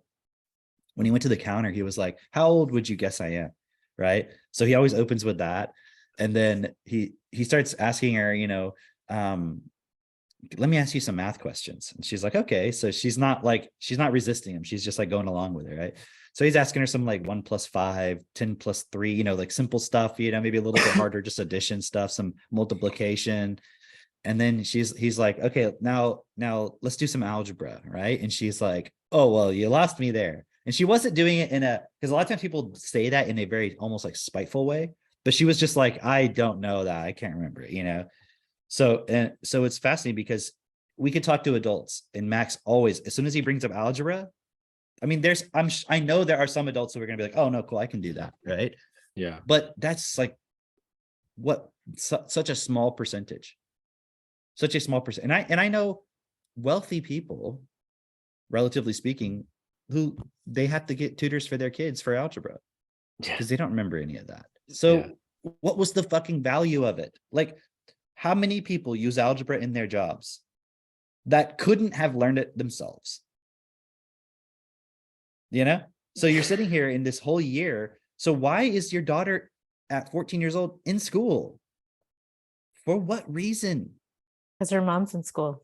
when he went to the counter, he was like, "How old would you guess I am?" Right. So he always opens with that. And then he starts asking her, let me ask you some math questions. And she's like, okay. So she's not resisting him. She's just like going along with it. Right. So he's asking her some like 1 + 5, 10 + 3, like simple stuff, maybe a little bit harder, just addition stuff, some multiplication. And then he's like, okay, now let's do some algebra. Right. And she's like, oh, well, you lost me there. And she wasn't doing it because a lot of times people say that in a very almost like spiteful way, but she was just like, I don't know that. I can't remember it, So it's fascinating because we could talk to adults, and Max always, as soon as he brings up algebra, I mean, I know there are some adults who are going to be like, oh no, cool, I can do that, right? Yeah. But that's like such a small percentage, such a small percent. And I know wealthy people, relatively speaking, who they have to get tutors for their kids for algebra because they don't remember any of that. So what was the fucking value of it? Like, how many people use algebra in their jobs that couldn't have learned it themselves? You know? So you're sitting here in this whole year. So why is your daughter at 14 years old in school? For what reason? Because her mom's in school.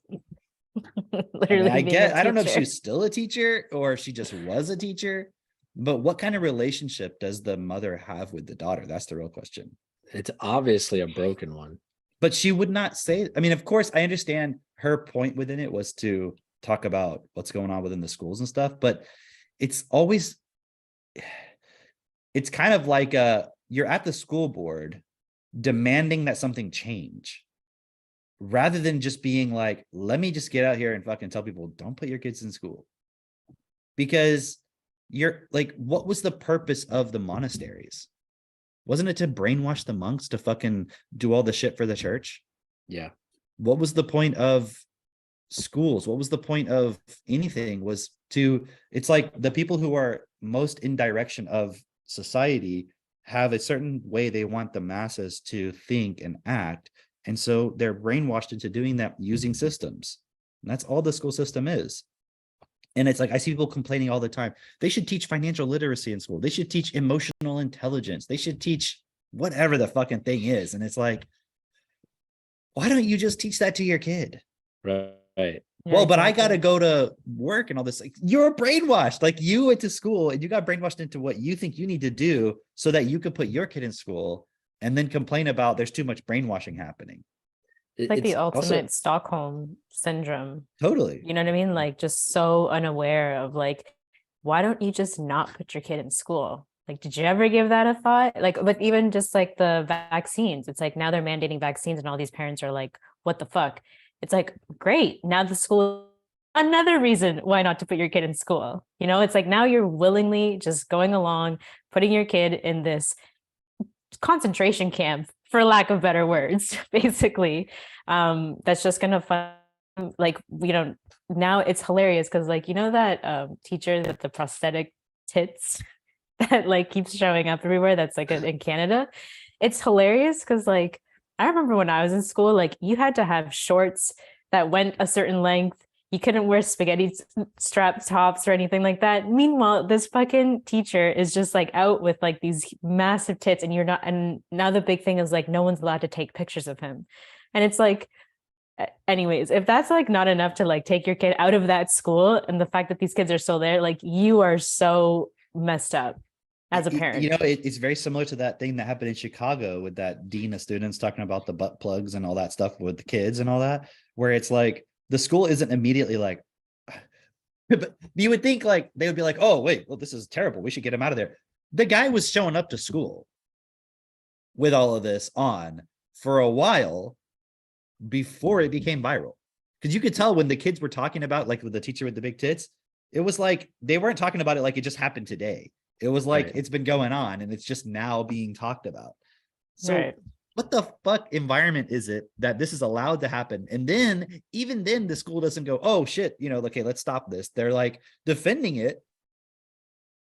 I Literally mean, being a I don't know if teacher. she's still a teacher or if she just was a teacher, but what kind of relationship does the mother have with the daughter? That's the real question. It's obviously a broken one. But she would not say, I mean, of course, I understand her point within it was to talk about what's going on within the schools and stuff, but it's always, it's kind of like you're at the school board demanding that something change rather than just being like, let me just get out here and fucking tell people, don't put your kids in school. Because you're like, what was the purpose of the monasteries? Wasn't it to brainwash the monks to fucking do all the shit for the church? Yeah. What was the point of schools? What was the point of anything? Was to, it's like the people who are most in direction of society have a certain way they want the masses to think and act. And so they're brainwashed into doing that using systems. And that's all the school system is. And it's like, I see people complaining all the time. They should teach financial literacy in school. They should teach emotional intelligence. They should teach whatever the fucking thing is. And it's like, why don't you just teach that to your kid? Right. Yeah, Well, but I got to exactly. go to work and all this. Like, you're brainwashed. Like, you went to school and you got brainwashed into what you think you need to do so that you could put your kid in school and then complain about there's too much brainwashing happening. It's like the also, ultimate Stockholm syndrome. Totally. You know what I mean? Like, just so unaware of like, why don't you just not put your kid in school? Like, did you ever give that a thought? Like, but even just like the vaccines, it's like now they're mandating vaccines and all these parents are like, what the fuck? It's like, great. Now the school, another reason why not to put your kid in school. You know, it's like now you're willingly just going along, putting your kid in this concentration camp, for lack of better words, basically. That's just gonna fun, like, you know, now it's hilarious because like, you know, that teacher with the prosthetic tits that like keeps showing up everywhere, that's like in Canada. It's hilarious because like I remember when I was in school, like you had to have shorts that went a certain length. You couldn't wear spaghetti strap tops or anything like that. Meanwhile, this fucking teacher is just like out with like these massive tits, and you're not. And now the big thing is like no one's allowed to take pictures of him, and it's like, anyways, if that's like not enough to like take your kid out of that school, and the fact that these kids are still there, like you are so messed up as a parent. You know, it's very similar to that thing that happened in Chicago with that dean of students talking about the butt plugs and all that stuff with the kids and all that, where it's like the school isn't immediately like, but you would think like they would be like, oh, wait, well, this is terrible. We should get him out of there. The guy was showing up to school with all of this on for a while before it became viral. Because you could tell when the kids were talking about, like with the teacher with the big tits, it was like they weren't talking about it like it just happened today. It was like it's been going on and it's just now being talked about. So what the fuck environment is it that this is allowed to happen? And then even then the school doesn't go, oh shit, you know, okay, let's stop this. They're like defending it.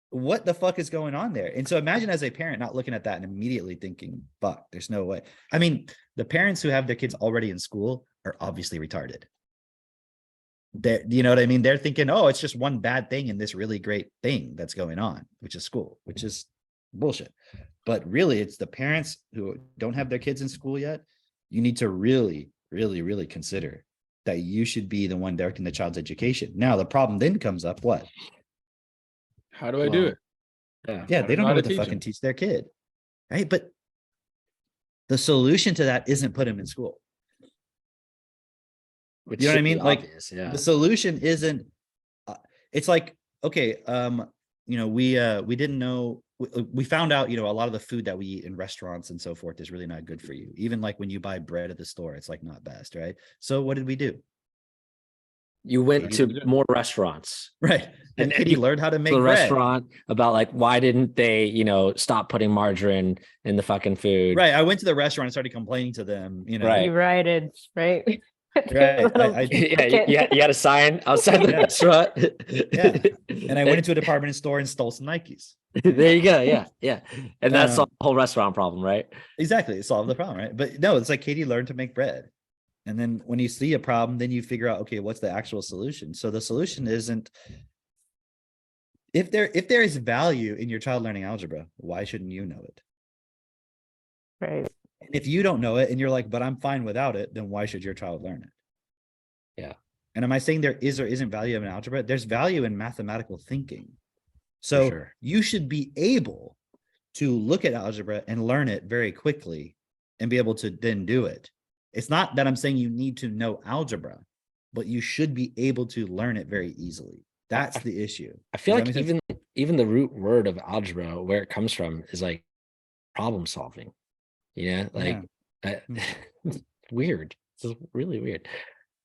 What the fuck is going on there? And so imagine as a parent not looking at that and immediately thinking, fuck, there's no way. I mean, the parents who have their kids already in school are obviously retarded. You know what I mean? They're thinking, oh, it's just one bad thing in this really great thing that's going on, which is school, which is bullshit. But really, it's the parents who don't have their kids in school yet. You need to really, really, really consider that you should be the one directing the child's education. Now, the problem then comes up, what? How do I do it? Yeah, they don't know what to fucking teach their kid, right? But the solution to that isn't put them in school. Which you know what I mean? Obvious, like the solution isn't. It's like, okay, you know, we didn't know. We found out, you know, a lot of the food that we eat in restaurants and so forth is really not good for you. Even like when you buy bread at the store, it's like not best, right? So what did we do? You went Yeah. to more restaurants. Right. And And Katie you learned how to make the bread. restaurant about like why didn't they, stop putting margarine in the fucking food? Right. I went to the restaurant and started complaining to them, Right. You righted, right? Right. You had a sign outside the Yeah. restaurant. Yeah. And I went into a department store and stole some Nikes. There you go. Yeah. And that's the Um, whole restaurant problem, right? Exactly. It solved the problem, right? But no, it's like Katie learned to make bread. And then when you see a problem, then you figure out, okay, what's the actual solution? So the solution isn't, if there is value in your child learning algebra, why shouldn't you know it? Right. And if you don't know it and you're like, but I'm fine without it, then why should your child learn it? Yeah. And am I saying there is or isn't value in algebra? There's value in mathematical thinking. So sure. you should be able to look at algebra and learn it very quickly and be able to then do it. It's not that I'm saying you need to know algebra, but you should be able to learn it very easily. That's the issue. I feel Does like that make sense? even the root word of algebra, where it comes from, is like problem solving. Like it's weird. It's really weird.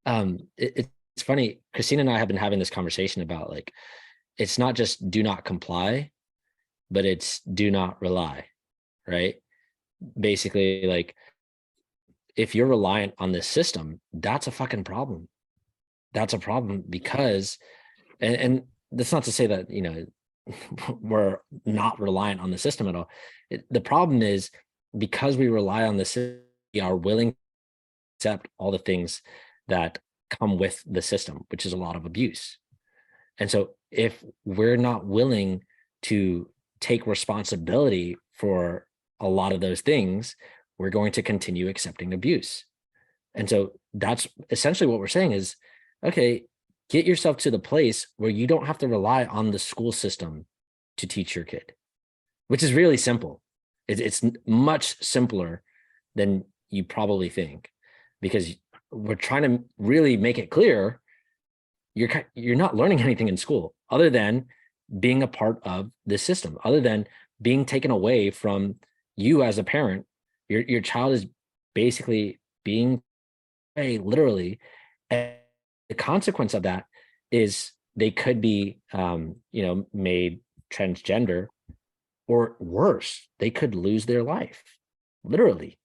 It's funny. Christina and I have been having this conversation about like, it's not just do not comply, but it's do not rely, right? Basically, like if you're reliant on this system, that's a fucking problem. That's a problem because, and that's not to say that, we're not reliant on the system at all. The problem is because we rely on the system, we are willing to accept all the things that come with the system, which is a lot of abuse. And so if we're not willing to take responsibility for a lot of those things, we're going to continue accepting abuse. And so that's essentially what we're saying is, okay, get yourself to the place where you don't have to rely on the school system to teach your kid, which is really simple. It's much simpler than you probably think, because we're trying to really make it clear you're not learning anything in school other than being a part of this system, other than being taken away from you as a parent. Your child is basically being literally, and the consequence of that is they could be made transgender, or worse, they could lose their life, literally,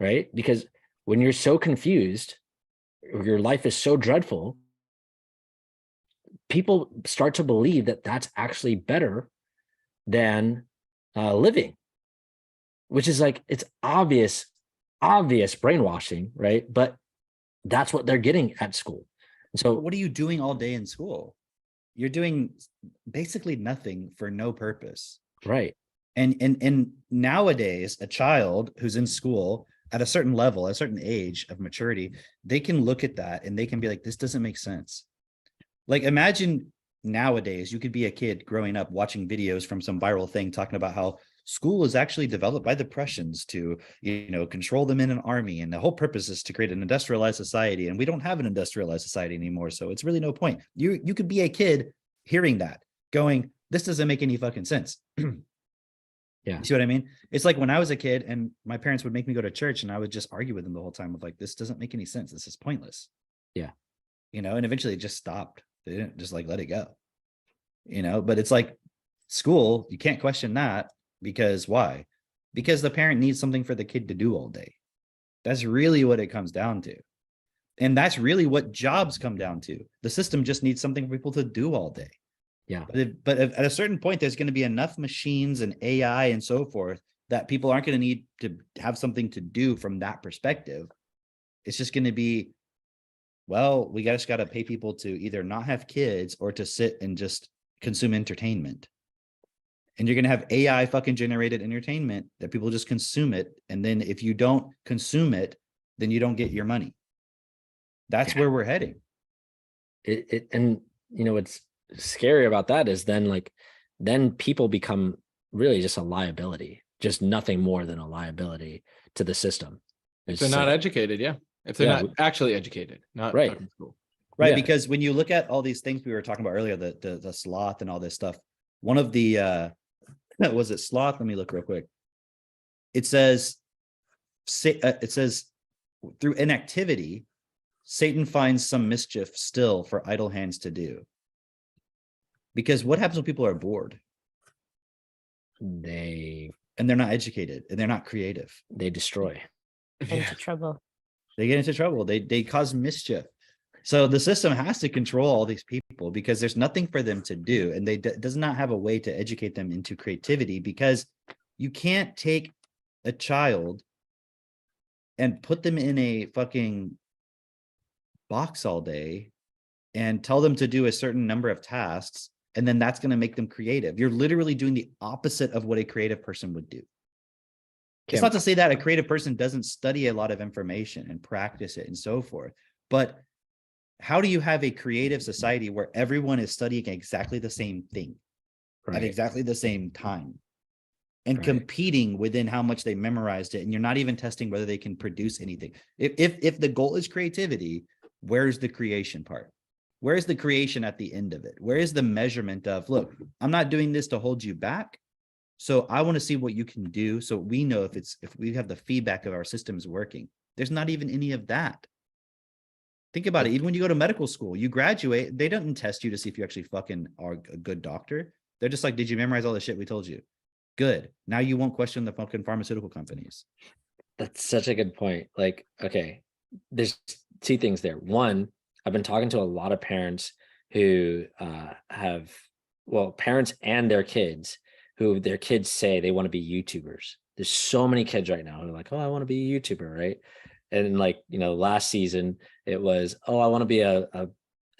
right? Because when you're so confused, or your life is so dreadful, people start to believe that that's actually better than living, which is like, it's obvious brainwashing, right? But that's what they're getting at school. So what are you doing all day in school? You're doing basically nothing for no purpose. right. And nowadays, a child who's in school at a certain level, a certain age of maturity, they can look at that and they can be like, this doesn't make sense. Like, imagine nowadays you could be a kid growing up watching videos from some viral thing talking about how school was actually developed by the Prussians to, control them in an army. And the whole purpose is to create an industrialized society. And we don't have an industrialized society anymore. So it's really no point. You could be a kid hearing that going, this doesn't make any fucking sense. Yeah. You see what I mean? It's like when I was a kid and my parents would make me go to church and I would just argue with them the whole time of like, this doesn't make any sense. This is pointless. Yeah. And eventually it just stopped. They didn't just like let it go, but it's like school, you can't question that, because why? Because the parent needs something for the kid to do all day. That's really what it comes down to. And that's really what jobs come down to. The system just needs something for people to do all day. Yeah. But if at a certain point, there's going to be enough machines and AI and so forth that people aren't going to need to have something to do from that perspective. It's just going to be, well, we just got to pay people to either not have kids or to sit and just consume entertainment. And you're going to have AI fucking generated entertainment that people just consume it. And then if you don't consume it, then you don't get your money. That's where we're heading. And what's scary about that is then people become really just a liability, just nothing more than a liability to the system. If they're not educated, yeah. If they're not actually educated, not right. School. Right. Yeah. Because when you look at all these things we were talking about earlier, the sloth and all this stuff, one of the was it sloth? Let me look real quick. It says through inactivity, Satan finds some mischief still for idle hands to do. Because what happens when people are bored They and they're not educated and they're not creative? destroy. Into trouble. They get into trouble. They cause mischief. So the system has to control all these people because there's nothing for them to do, and they does not have a way to educate them into creativity, because you can't take a child and put them in a fucking box all day and tell them to do a certain number of tasks, and then that's going to make them creative. You're literally doing the opposite of what a creative person would do. It's not to say that a creative person doesn't study a lot of information and practice it and so forth, but how do you have a creative society where everyone is studying exactly the same thing at exactly the same time and competing within how much they memorized it, and you're not even testing whether they can produce anything? If the goal is creativity, where's the creation part? Where's the creation at the end of it? Where is the measurement of, look, I'm not doing this to hold you back, so I want to see what you can do, so we know if we have the feedback of our systems working. There's not even any of that. Think about it. Even when you go to medical school, you graduate, they don't test you to see if you actually fucking are a good doctor. They're just like, did you memorize all the shit we told you? Good. Now you won't question the fucking pharmaceutical companies. That's such a good point. Like, okay, there's two things there. One, I've been talking to a lot of parents who parents and their kids, who their kids say they want to be YouTubers. There's so many kids right now who are like, oh, I want to be a YouTuber, right? And like, last season it was, oh, I want to be a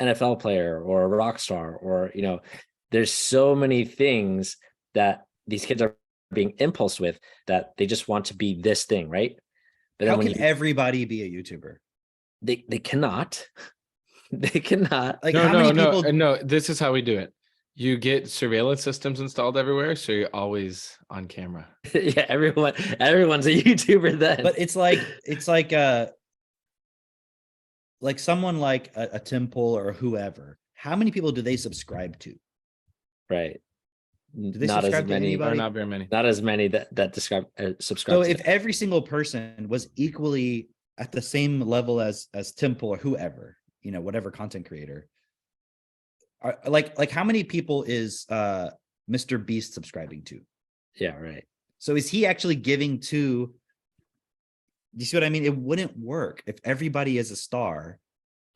NFL player or a rock star, or, there's so many things that these kids are being impulsed with, that they just want to be this thing, right? But how can everybody be a YouTuber? They cannot. They cannot. Like, how many people? No, this is how we do it. You get surveillance systems installed everywhere, so you're always on camera. Yeah, everyone's a YouTuber then. But it's like someone like a Tim Pool or whoever. How many people do they subscribe to? Right. Do they not subscribe as to many, anybody? Not very many. Not as many that subscribe. So if every single person was equally at the same level as Tim Pool or whoever, whatever content creator, like how many people is Mr. Beast subscribing to? Yeah, right. So is he actually giving to? Do you see what I mean? It wouldn't work if everybody is a star,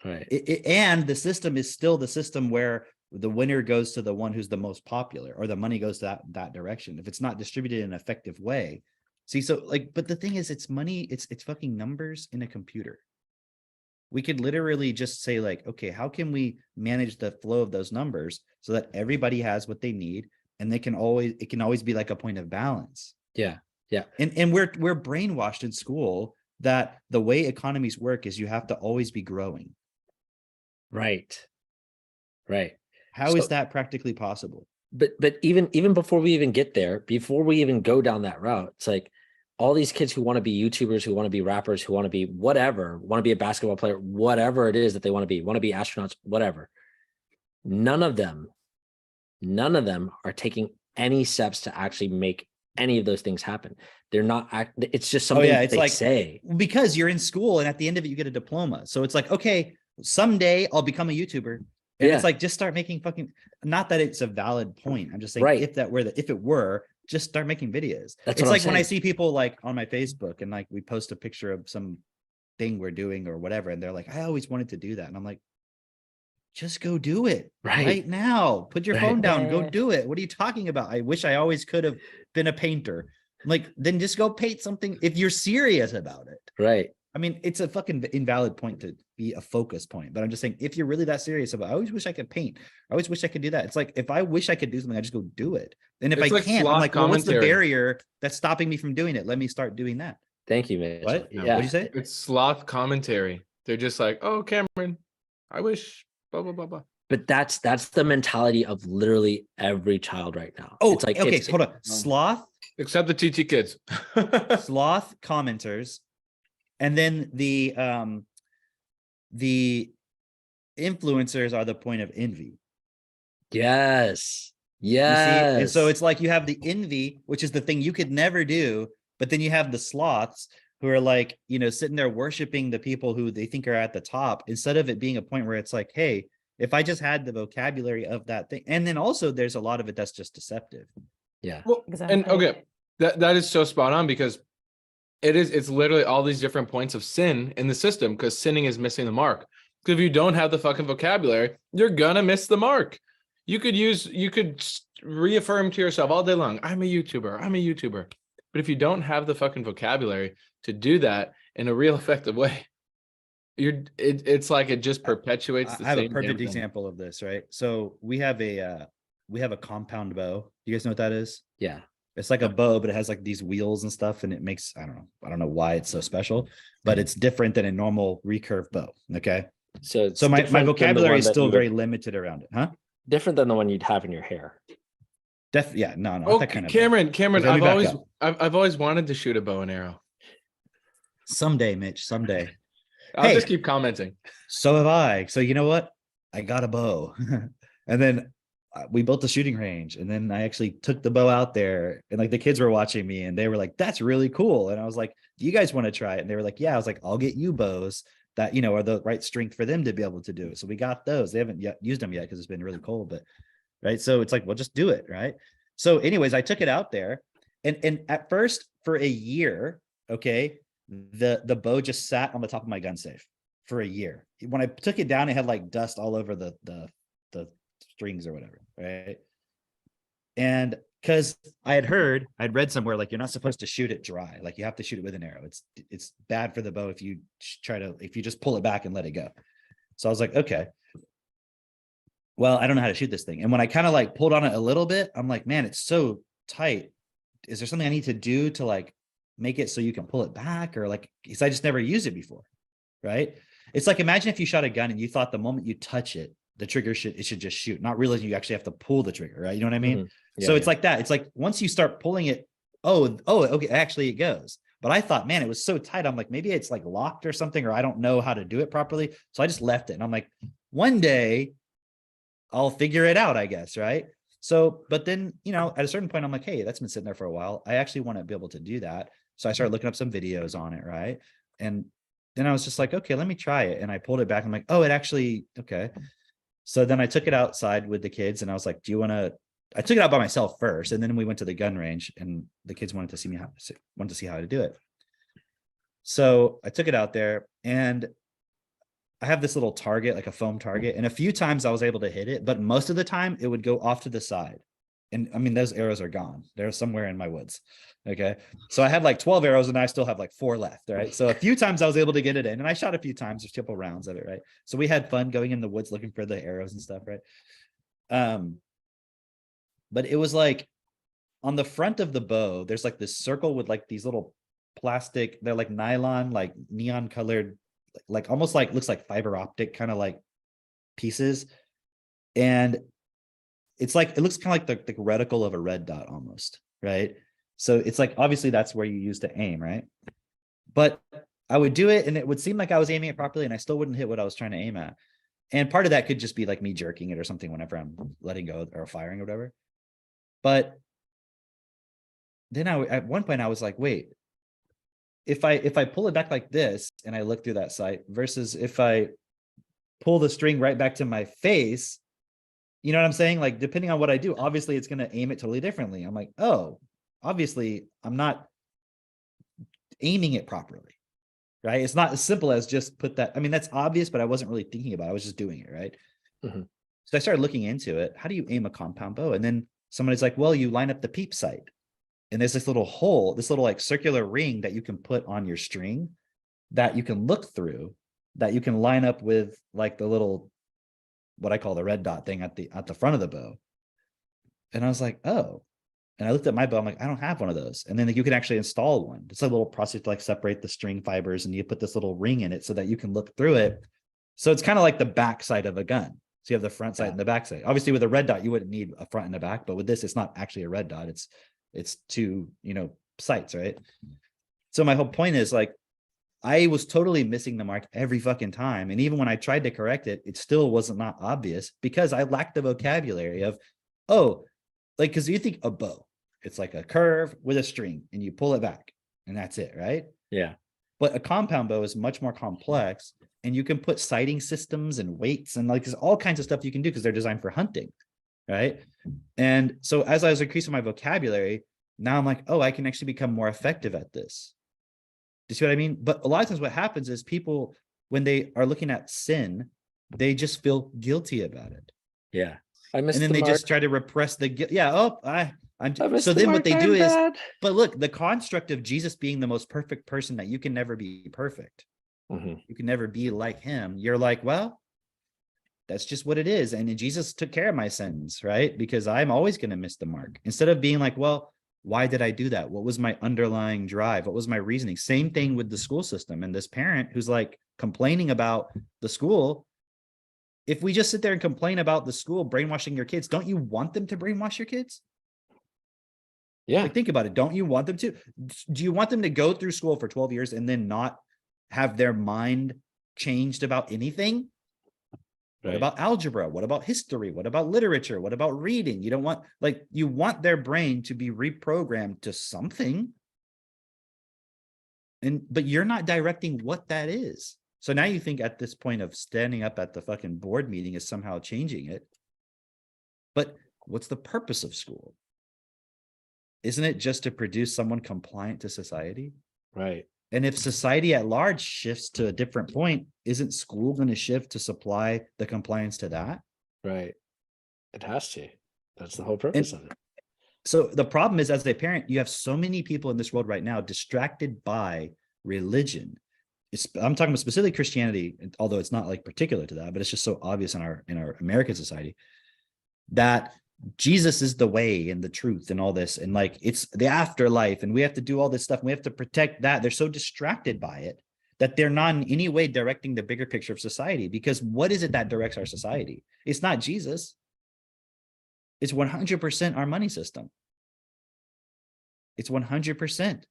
right? And the system is still the system where the winner goes to the one who's the most popular, or the money goes to that direction. If it's not distributed in an effective way, see, so like, but the thing is, it's money, it's fucking numbers in a computer. We could literally just say like, okay, how can we manage the flow of those numbers so that everybody has what they need, and it can always be like a point of balance. Yeah. And we're brainwashed in school that the way economies work is you have to always be growing. Right. How is that practically possible? But even before we even get there, before we even go down that route, it's like all these kids who want to be YouTubers, who want to be rappers, who want to be whatever, want to be a basketball player, whatever it is that they want to be astronauts, whatever. None of them are taking any steps to actually make any of those things happen. They're not. It's just something it's they like, say. Because you're in school, and at the end of it, you get a diploma. So it's like, okay, someday I'll become a YouTuber. And it's like, just start making fucking, not that it's a valid point. I'm just saying, if it were, just start making videos. It's like when I see people like on my Facebook and like we post a picture of some thing we're doing or whatever, and they're like, I always wanted to do that. And I'm like, just go do it right now. Put your phone down, go do it. What are you talking about? I wish I always could have been a painter. Like, then just go paint something if you're serious about it. Right. I mean, it's a fucking invalid point to be a focus point, but I'm just saying, if you're really that serious about, I always wish I could paint. I always wish I could do that. It's like, if I wish I could do something, I just go do it. And if I can't, I'm like, well, what's the barrier that's stopping me from doing it? Let me start doing that. Thank you, man. What? Yeah. What'd you say? It's sloth commentary. They're just like, oh, Cameron, I wish, blah, blah, blah, blah. But that's the mentality of literally every child right now. Oh, it's like, okay, hold on. Sloth. Except the TT kids. Sloth commenters. And then the influencers are the point of envy. Yes. And so it's like you have the envy, which is the thing you could never do, but then you have the sloths, who are like, sitting there worshiping the people who they think are at the top, instead of it being a point where it's like, hey, if I just had the vocabulary of that thing. And then also there's a lot of it that's just deceptive. Yeah. Well, and Exactly. okay, that is so spot on, because it's literally all these different points of sin in the system, because sinning is missing the mark. Because if you don't have the fucking vocabulary, you're gonna miss the mark. You could reaffirm to yourself all day long, I'm a YouTuber. But if you don't have the fucking vocabulary to do that in a real effective way, it's like it just perpetuates the I have a same perfect damn thing. example of this, right? So we have a compound bow. You guys know what that is? Yeah. It's like a bow, but it has like these wheels and stuff, and it makes, I don't know why it's so special, but it's different than a normal recurve bow. Okay. So it's So my different than the vocabulary is one that still you would- very limited around it, huh? different than the one you'd have in your hair. Yeah, no, not Oh, that kind of bow. Cameron, Let me back up. I've always wanted to shoot a bow and arrow. Someday, Mitch, someday. I'll Hey. just keep commenting. So have I. So you know what? I got a bow. And then we built a shooting range. And then I actually took the bow out there, and like the kids were watching me and they were like, that's really cool. And I was like, do you guys want to try it? And they were like, yeah. I was like, I'll get you bows that, are the right strength for them to be able to do it. So we got those. They haven't yet used them yet because it's been really cold, but right. So it's like, well, just do it. Right. So anyways, I took it out there, and at first for a year, okay, the bow just sat on the top of my gun safe for a year. When I took it down, it had like dust all over the strings or whatever, right? And because I'd read somewhere like you're not supposed to shoot it dry, like you have to shoot it with an arrow. It's bad for the bow if you just pull it back and let it go. So I was like, okay, well, I don't know how to shoot this thing. And when I kind of like pulled on it a little bit, I'm like, man, it's so tight. Is there something I need to do to like make it so you can pull it back, or like, because I just never used it before, right? It's like, imagine if you shot a gun and you thought the moment you touch it, the trigger should just shoot, not realizing you actually have to pull the trigger, right? You know what I mean? Mm-hmm. So it's like that. It's like once you start pulling it, okay, actually it goes. But I thought, man, it was so tight. I'm like, maybe it's like locked or something, or I don't know how to do it properly. So I just left it. And I'm like, one day I'll figure it out, I guess, right? So, but then, at a certain point, I'm like, hey, that's been sitting there for a while. I actually want to be able to do that. So I started looking up some videos on it, right? And then I was just like, okay, let me try it. And I pulled it back. I'm like, oh, it actually, okay. So then I took it outside with the kids, and I was like, do you want to, I took it out by myself first. And then we went to the gun range, and the kids wanted to see how to do it. So I took it out there, and I have this little target, like a foam target. And a few times I was able to hit it, but most of the time it would go off to the side. And I mean, those arrows are gone. They're somewhere in my woods. Okay. So I had like 12 arrows, and I still have like 4 left. Right. So a few times I was able to get it in, and I shot a few times. There's a couple rounds of it. Right. So we had fun going in the woods looking for the arrows and stuff. Right. But it was like on the front of the bow, there's like this circle with like these little plastic, they're like nylon, like neon colored, like almost like looks like fiber optic kind of like pieces. And it's like, it looks kind of like the reticle of a red dot almost, right? So it's like, obviously that's where you use to aim, right? But I would do it, and it would seem like I was aiming it properly, and I still wouldn't hit what I was trying to aim at. And part of that could just be like me jerking it or something whenever I'm letting go or firing or whatever. But then at one point I was like, wait, if I pull it back like this and I look through that sight versus if I pull the string right back to my face, you know what I'm saying? Like, depending on what I do, obviously it's going to aim it totally differently. I'm like, oh, obviously I'm not aiming it properly, right? It's not as simple as just put that. I mean, that's obvious, but I wasn't really thinking about it. I was just doing it, right? Mm-hmm. So I started looking into it. How do you aim a compound bow? And then somebody's like, well, you line up the peep sight. And there's this little hole, this little like circular ring that you can put on your string that you can look through, that you can line up with like the little, what I call the red dot thing at the front of the bow. And I was like, oh. And I looked at my bow. I'm like, I don't have one of those. And then like, you can actually install one. It's a little process to like separate the string fibers, and you put this little ring in it so that you can look through it. So it's kind of like the back side of a gun. So you have the front side and the back side. Obviously with a red dot, you wouldn't need a front and a back, but with this, it's not actually a red dot. It's 2, sights, right? So my whole point is like, I was totally missing the mark every fucking time. And even when I tried to correct it, it still wasn't not obvious because I lacked the vocabulary of, like, because you think a bow, it's like a curve with a string and you pull it back and that's it, right? Yeah. But a compound bow is much more complex, and you can put sighting systems and weights and like there's all kinds of stuff you can do because they're designed for hunting, right? And so as I was increasing my vocabulary, now I'm like, oh, I can actually become more effective at this. Do you see what I mean? But a lot of times what happens is people, when they are looking at sin, they just feel guilty about it. Yeah. I And missed then the they mark. just try to repress the guilt. Yeah. Oh, I'm I missed so the then what mark. they I'm do is, bad. but look, the construct of Jesus being the most perfect person, that you can never be perfect. Mhm. You can never be like him. You're like, well, that's just what it is. And Jesus took care of my sins, right? Because I'm always going to miss the mark. Instead of being like, well, why did I do that? What was my underlying drive? What was my reasoning? Same thing with the school system. And this parent who's like complaining about the school. If we just sit there and complain about the school brainwashing your kids, don't you want them to brainwash your kids? Yeah. Like, think about it. Don't you want them to? Do you want them to go through school for 12 years and then not have their mind changed about anything? What Right. about algebra? What about history? What about literature? What about reading? You don't want, like, you want their brain to be reprogrammed to something. But you're not directing what that is. So now you think at this point of standing up at the fucking board meeting is somehow changing it. But what's the purpose of school? Isn't it just to produce someone compliant to society? Right. And if society at large shifts to a different point, isn't school going to shift to supply the compliance to that? Right. It has to. That's the whole purpose of it. So the problem is, as a parent, you have so many people in this world right now distracted by religion. I'm talking about specifically Christianity, although it's not like particular to that, but it's just so obvious in our American society that Jesus is the way and the truth and all this. And like, it's the afterlife and we have to do all this stuff. And we have to protect that. They're so distracted by it that they're not in any way directing the bigger picture of society. Because what is it that directs our society? It's not Jesus. It's 100% our money system. It's 100%.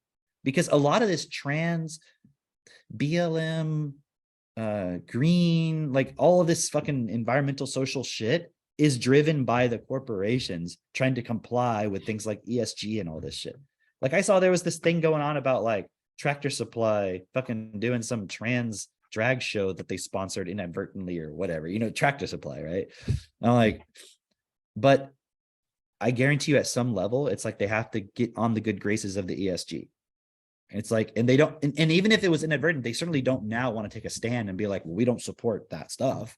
Because a lot of this trans, BLM, green, like all of this fucking environmental social shit is driven by the corporations trying to comply with things like ESG and all this shit. Like, I saw there was this thing going on about like Tractor Supply fucking doing some trans drag show that they sponsored inadvertently or whatever, Tractor Supply, right? I'm like, but I guarantee you at some level, it's like they have to get on the good graces of the ESG. And it's like, and they don't, and even if it was inadvertent, they certainly don't now want to take a stand and be like, well, we don't support that stuff.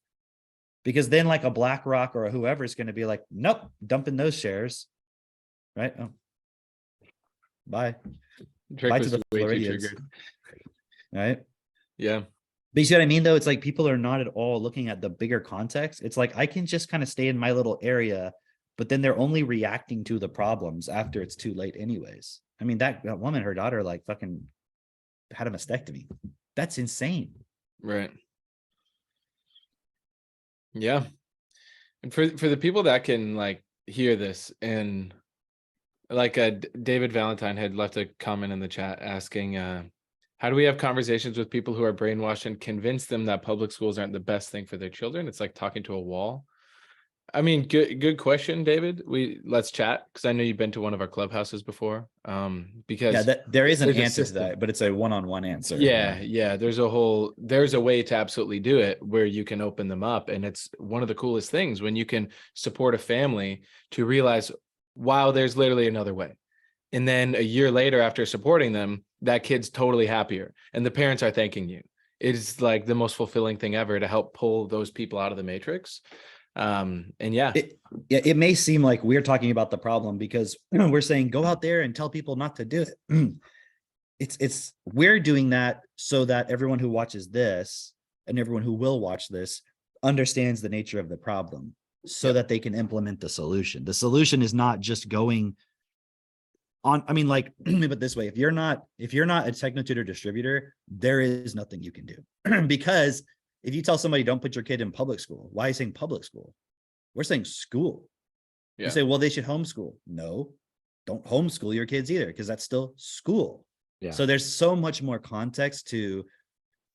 Because then like a BlackRock or a whoever is going to be like, nope, dumping those shares. Right? Oh. Bye. Drake Bye was to the way too Floridians. triggered. Right? Yeah. But you see what I mean, though? It's like people are not at all looking at the bigger context. It's like I can just kind of stay in my little area, but then they're only reacting to the problems after it's too late anyways. I mean, that woman, her daughter, like fucking had a mastectomy. That's insane. Right. Yeah. And for the people that can like hear this, and like David Valentine had left a comment in the chat asking, how do we have conversations with people who are brainwashed and convince them that public schools aren't the best thing for their children? It's like talking to a wall. I mean, good question, David. Let's chat, because I know you've been to one of our clubhouses before. Because there is an there's a answer to system. that, but it's a one-on-one answer. Yeah. There's a way to absolutely do it where you can open them up. And it's one of the coolest things when you can support a family to realize, wow, there's literally another way. And then a year later, after supporting them, that kid's totally happier. And the parents are thanking you. It's like the most fulfilling thing ever to help pull those people out of the matrix. And it may seem like we're talking about the problem because we're saying go out there and tell people not to do it. It's we're doing that so that everyone who watches this and everyone who will watch this understands the nature of the problem so that they can implement the solution. The solution is not just going on. I mean, like, let me put it this way: if you're not a technotutor distributor, there is nothing you can do. Because if you tell somebody don't put your kid in public school, why are you saying public school? We're saying school. Yeah. You say, well, they should homeschool. No, don't homeschool your kids either, because that's still school. Yeah. So there's so much more context to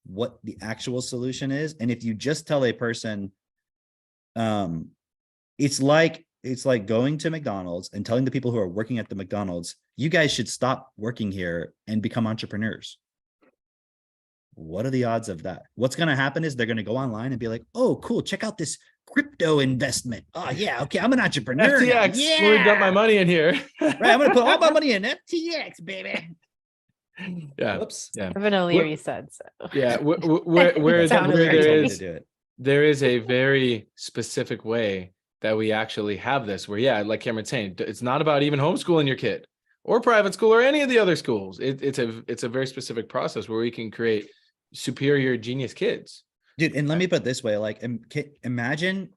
what the actual solution is. And if you just tell a person, it's like going to McDonald's and telling the people who are working at the McDonald's, you guys should stop working here and become entrepreneurs. what are the odds of that? What's going to happen is they're going to go online and be like, oh, cool, check out this crypto investment. Oh yeah, okay, I'm an entrepreneur now. FTX, let me dump my Yeah, money in here. right. I'm going to put all my money in FTX, baby. Yeah, Whoops. yeah, Kevin O'Leary said so. yeah. It sounded Where very there funny. is there is a very specific way that we actually have this. Where like Cameron's saying, it's not about even homeschooling your kid or private school or any of the other schools. It's a very specific process where we can create superior genius kids. Dude, and let me put it this way, like imagine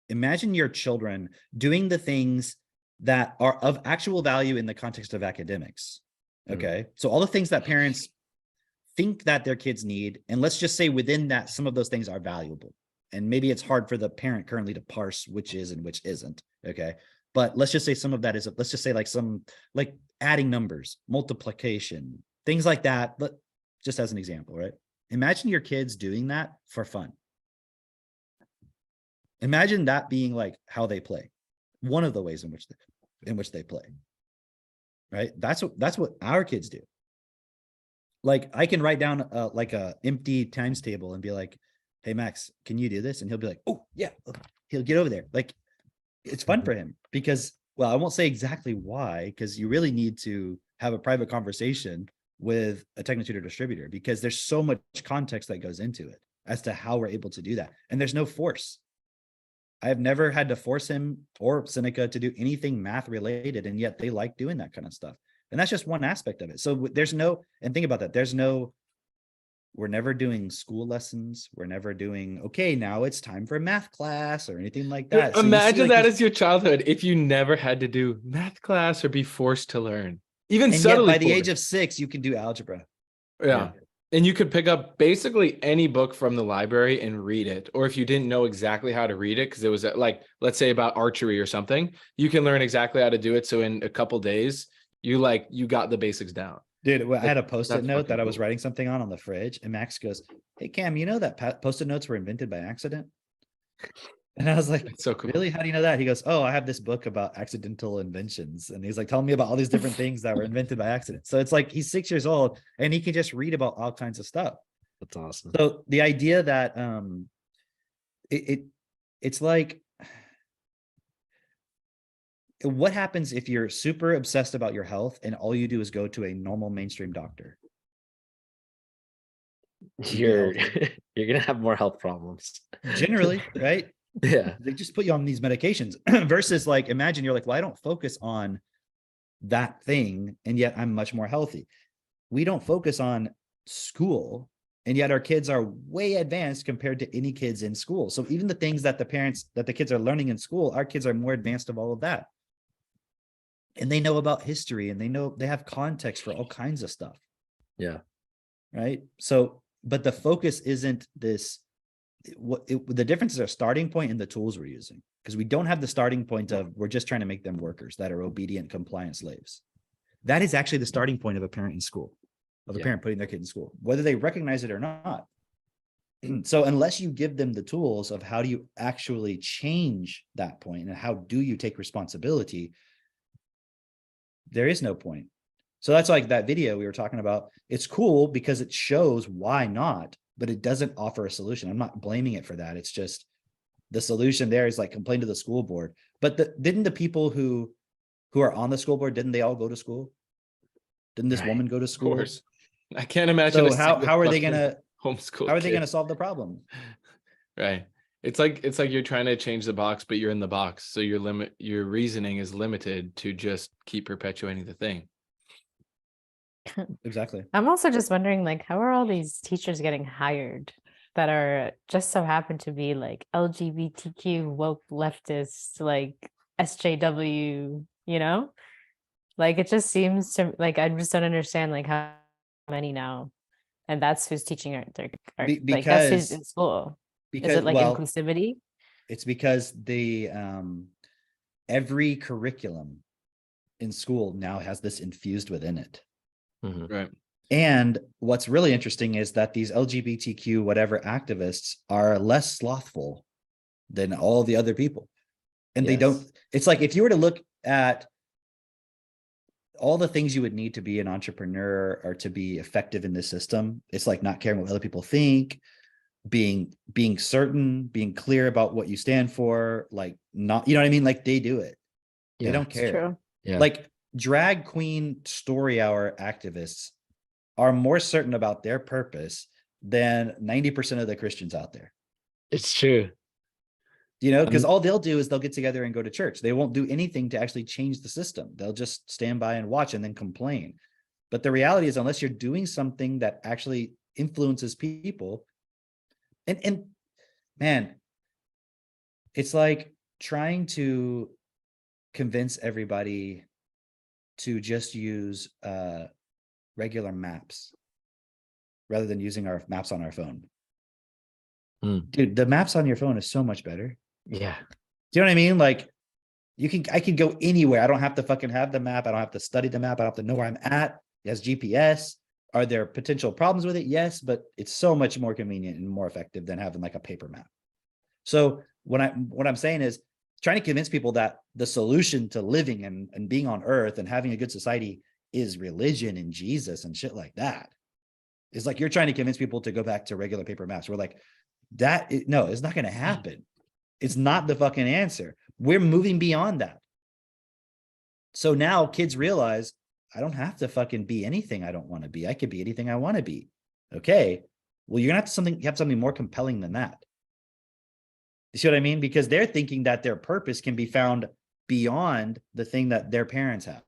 your children doing the things that are of actual value in the context of academics. Okay. So all the things that parents think that their kids need, and let's just say within that, some of those things are valuable. And maybe it's hard for the parent currently to parse which is and which isn't. Okay. But let's just say some of that is, let's just say like adding numbers, multiplication, things like that. But just as an example, right? Imagine your kids doing that for fun. Imagine that being like how they play. One of the ways in which they play. Right? That's what our kids do. Like I can write down like a empty times table and be like, hey Max, can you do this? And he'll be like, oh yeah. He'll get over there. Like it's fun for him because, well, I won't say exactly why, because you really need to have a private conversation with a Technotutor distributor because there's so much context that goes into it as to how we're able to do that. And there's no force. I have never had to force him or Seneca to do anything math related, and yet they like doing that kind of stuff. And that's just one aspect of it. So there's no, and think about that. We're never doing school lessons. We're never doing, okay, now it's time for math class or anything like that. So Imagine that as your childhood if you never had to do math class or be forced to learn. Even subtly. By the age of 6, you can do algebra. Yeah. And you could pick up basically any book from the library and read it. Or if you didn't know exactly how to read it, because it was like, let's say about archery or something, you can learn exactly how to do it. So in a couple days, you got the basics down. Dude, I had a Post-it note that I was cool. writing something on the fridge, and Max goes, hey, Cam, you know that Post-it notes were invented by accident? And I was like, That's so cool. Really? How do you know that? He goes, oh, I have this book about accidental inventions. And he's like telling me about all these different things that were invented by accident. So it's like he's 6 years old and he can just read about all kinds of stuff. That's awesome. So the idea that it's like, what happens if you're super obsessed about your health and all you do is go to a normal mainstream doctor? You're gonna have more health problems. Generally, right? Yeah. They just put you on these medications versus like, imagine you're like, well, I don't focus on that thing, and yet I'm much more healthy. We don't focus on school, and yet our kids are way advanced compared to any kids in school. So even the things that the kids are learning in school, our kids are more advanced of all of that. And they know about history, and they have context for all kinds of stuff. Yeah. Right. So, but the focus isn't this. The difference is our starting point and the tools we're using, because we don't have the starting point of we're just trying to make them workers that are obedient, compliant slaves. That is actually the starting point of a parent in school, of a parent putting their kid in school, whether they recognize it or not. So unless you give them the tools of how do you actually change that point and how do you take responsibility, there is no point. So that's like that video we were talking about. It's cool because it shows why not, but it doesn't offer a solution. I'm not blaming it for that. It's just the solution there is like complain to the school board. But didn't the people who are on the school board, didn't they all go to school? Didn't this woman go to school? Of course. I can't imagine. So how are they gonna homeschool? How are they gonna solve the problem? Right. It's like you're trying to change the box, but you're in the box. So your reasoning is limited to just keep perpetuating the thing. Exactly. I'm also just wondering, like, how are all these teachers getting hired that are just so happen to be like LGBTQ woke leftists, like SJW, you know? Like, it just seems to, like, I just don't understand, like, how many now, and that's who's teaching like that's who's in school. Is it like inclusivity? It's because the every curriculum in school now has this infused within it. Mm-hmm. Right. And what's really interesting is that these LGBTQ whatever activists are less slothful than all the other people. And they don't, it's like if you were to look at all the things you would need to be an entrepreneur or to be effective in this system. It's like not caring what other people think, being certain, being clear about what you stand for, like not, you know what I mean? Like they do it. They Yeah. don't It's care. true. Yeah. Like drag queen story hour activists are more certain about their purpose than 90% of the Christians out there. It's true. You know, because all they'll do is they'll get together and go to church. They won't do anything to actually change the system. They'll just stand by and watch and then complain. But the reality is, unless you're doing something that actually influences people, and man, it's like trying to convince everybody to just use regular maps rather than using our maps on our phone. Dude, the maps on your phone is so much better. Yeah. Do you know what I mean? Like I can go anywhere. I don't have to fucking have the map. I don't have to study the map. I don't have to know where I'm at. It has GPS. Are there potential problems with it? Yes, but it's so much more convenient and more effective than having like a paper map. So what I'm saying is trying to convince people that the solution to living and being on earth and having a good society is religion and Jesus and shit like that. It's like you're trying to convince people to go back to regular paper maps. We're like, no, it's not going to happen. It's not the fucking answer. We're moving beyond that. So now kids realize I don't have to fucking be anything I don't want to be. I could be anything I want to be. Okay. Well, you're gonna have something more compelling than that. You see what I mean? Because they're thinking that their purpose can be found beyond the thing that their parents have.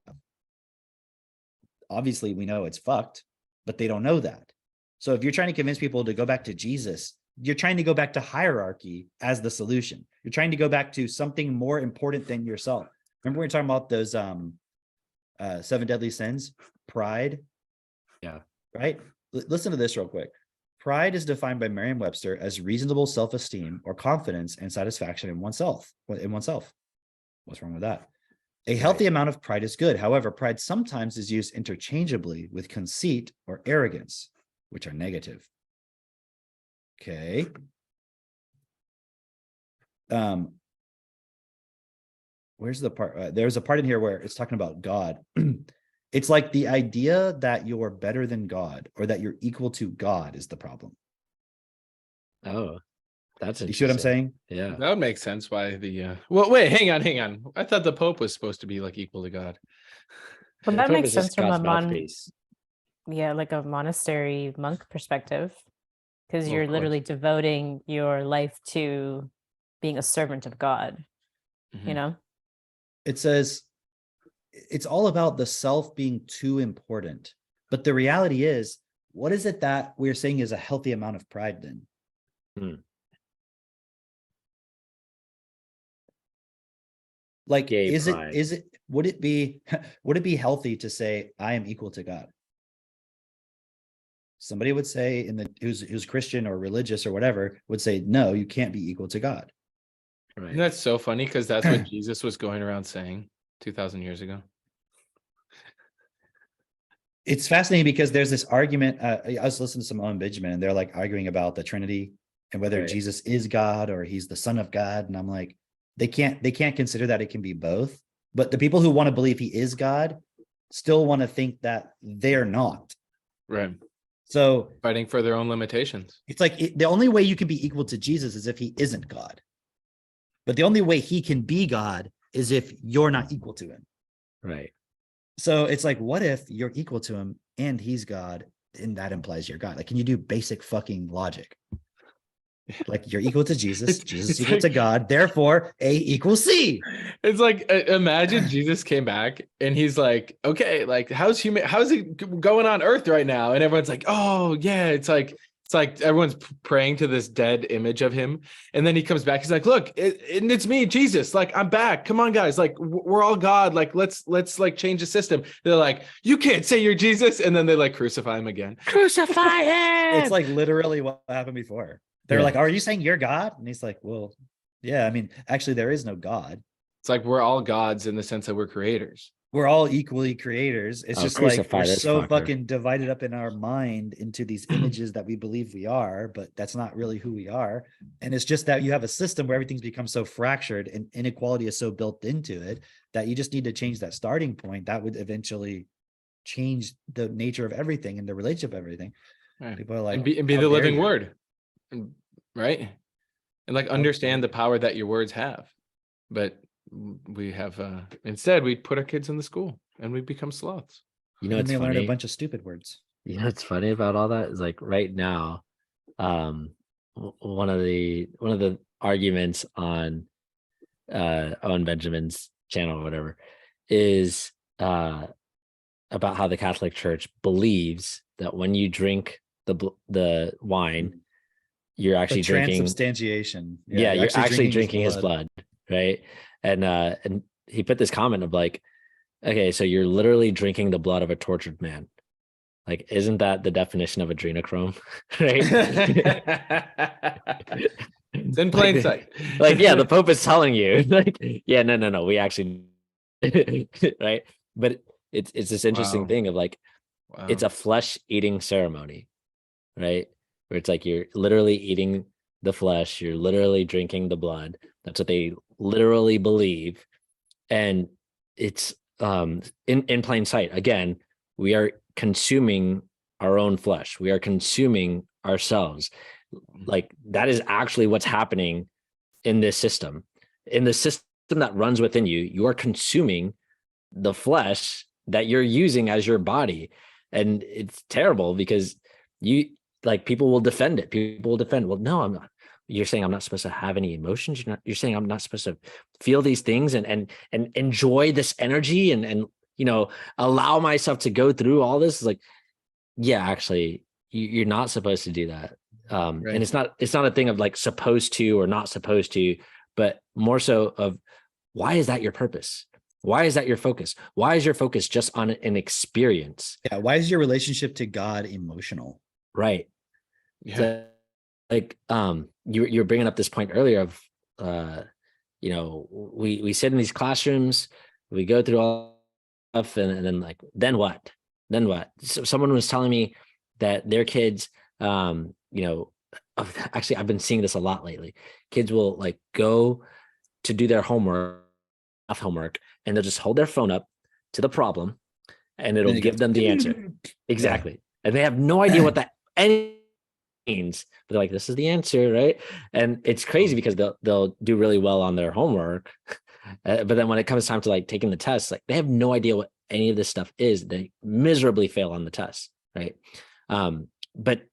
Obviously, we know it's fucked, but they don't know that. So if you're trying to convince people to go back to Jesus, you're trying to go back to hierarchy as the solution. You're trying to go back to something more important than yourself. Remember we were talking about those 7 deadly sins? Pride. Yeah. Right? Listen to this real quick. Pride is defined by Merriam-Webster as reasonable self-esteem or confidence and satisfaction in oneself. What's wrong with that? A healthy amount of pride is good. However, pride sometimes is used interchangeably with conceit or arrogance, which are negative. Okay. Where's the part? There's a part in here where it's talking about God. It's like the idea that you're better than God or that you're equal to God is the problem. Oh, that's interesting. You see what I'm saying? Yeah. That would make sense why well, wait, hang on. I thought the Pope was supposed to be like equal to God. But The that Pope makes is just sense from God's a mouthpiece. like a monastery monk perspective, because Well, you're of course. literally devoting your life to being a servant of God, you Mhm. know? It says it's all about the self being too important. But the reality is, what is it that we're saying is a healthy amount of pride then? Like, Gay pride. would it be healthy to say I am equal to God? Somebody would say who's Christian or religious or whatever would say, no, you can't be equal to God. Right. Isn't that so funny? Because that's what Jesus was going around saying 2,000 years ago. It's fascinating because there's this argument. I was listening to some Owen Benjamin and they're like arguing about the Trinity and whether Right. Jesus is God or he's the son of God. And I'm like, they can't consider that it can be both. But the people who want to believe he is God still want to think that they're not. Right. So Fighting for their own limitations. it's like the only way you can be equal to Jesus is if he isn't God. But the only way he can be God is if you're not equal to him. Right. So it's like, what if you're equal to him and he's God, and that implies you're God? Like, can you do basic fucking logic? Like, you're equal to Jesus, Jesus It's equal like- to God, therefore A equals C. It's like imagine Jesus came back and he's like, okay, like how's it going on earth right now? And everyone's like, oh yeah, it's like everyone's praying to this dead image of him. And then he comes back, he's like, look, it's me, Jesus, like I'm back. Come on, guys, like we're all God. Like let's like change the system. They're like, you can't say you're Jesus, and then they like crucify him again. Crucify him. It's like literally what happened before. They're Yeah. like, are you saying you're God? And he's like, well, yeah, I mean, actually there is no God. It's like we're all gods in the sense that we're creators. We're all equally creators. It's just like crucify we're this so fucker. fucking divided up in our mind into these images that we believe we are, but that's not really who we are. And it's just that you have a system where everything's become so fractured and inequality is so built into it that you just need to change that starting point. That would eventually change the nature of everything and the relationship of everything. Right. People are like, and be "How the dare living you?" word, right? And like understand the power that your words have. But we have instead we put our kids in the school and we become sloths. You know, And it's they learn a funny. bunch of stupid words. You know, what's funny about all that is like right now, one of the arguments on Owen Benjamin's channel or whatever is about how the Catholic Church believes that when you drink the wine, you're actually drinking transubstantiation. Yeah, you're actually drinking his blood, right? And he put this comment of like, okay, so you're literally drinking the blood of a tortured man. Like, isn't that the definition of adrenochrome? Right? It's in plain Like, sight. Like, yeah, the Pope is telling you, like, yeah, no, we actually, right? But it's this interesting Wow. thing of like, Wow. it's a flesh eating ceremony, right? Where it's like you're literally eating the flesh, you're literally drinking the blood. That's what they literally believe. And it's in plain sight. Again, we are consuming our own flesh. We are consuming ourselves. Like that is actually what's happening in this system. In the system that runs within you, you are consuming the flesh that you're using as your body. And it's terrible because you like people will defend it. People will defend, well, no, I'm not. You're saying I'm not supposed to have any emotions. You're saying I'm not supposed to feel these things and enjoy this energy and you know, allow myself to go through all this. It's like, yeah, actually, you're not supposed to do that. Right. And it's not a thing of like supposed to or not supposed to, but more so of why is that your purpose? Why is that your focus? Why is your focus just on an experience? Yeah. Why is your relationship to God emotional? Right. Yeah. So, like you're bringing up this point earlier of you know, we sit in these classrooms, we go through all stuff, and then like then what so someone was telling me that their kids you know, actually I've been seeing this a lot lately. Kids will like go to do their homework and they'll just hold their phone up to the problem and it'll give them the answer. Exactly. Yeah. And they have no idea what that any means, but they're like, this is the answer, right? And it's crazy because they'll do really well on their homework, but then when it comes time to like taking the test, like they have no idea what any of this stuff is. They miserably fail on the test, right? But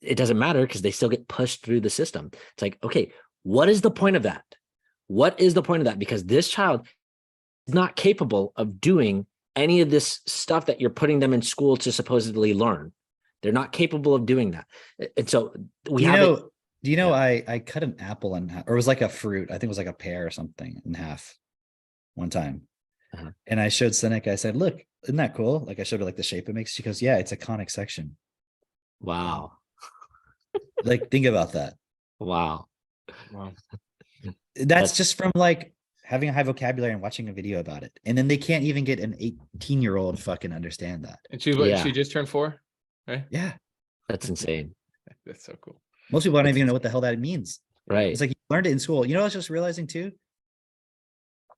it doesn't matter because they still get pushed through the system. It's like, okay, what is the point of that? What is the point of that? Because this child is not capable of doing any of this stuff that you're putting them in school to supposedly learn. They're not capable of doing that. And so we have do you know, I cut an apple in half, or it was like a fruit. I think it was like a pear or something in half one time. Uh-huh. And I showed Seneca, I said, look, isn't that cool? Like I showed her like the shape it makes. She goes, yeah, it's a conic section. Wow. Like, think about that. Wow. That's just from like having a high vocabulary and watching a video about it. And then they can't even get an 18-year-old fucking understand that. And she just turned 4, right? Yeah. That's insane. That's so cool. Most people don't even know what the hell that means. Right. It's like you learned it in school. You know what I was just realizing too?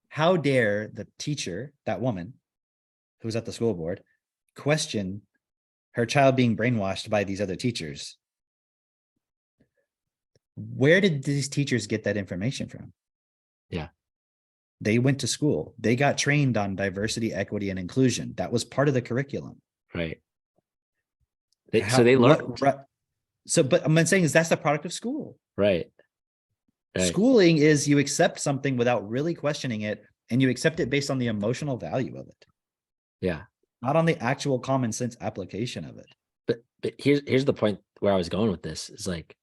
How dare the teacher, that woman who's at the school board, question her child being brainwashed by these other teachers? Where did these teachers get that information from? Yeah. They went to school. They got trained on diversity, equity, and inclusion. That was part of the curriculum. Right. So they learned. But I'm saying is that's the product of school. Right. Schooling is you accept something without really questioning it, and you accept it based on the emotional value of it. Yeah. Not on the actual common sense application of it. But here's the point where I was going with this is like,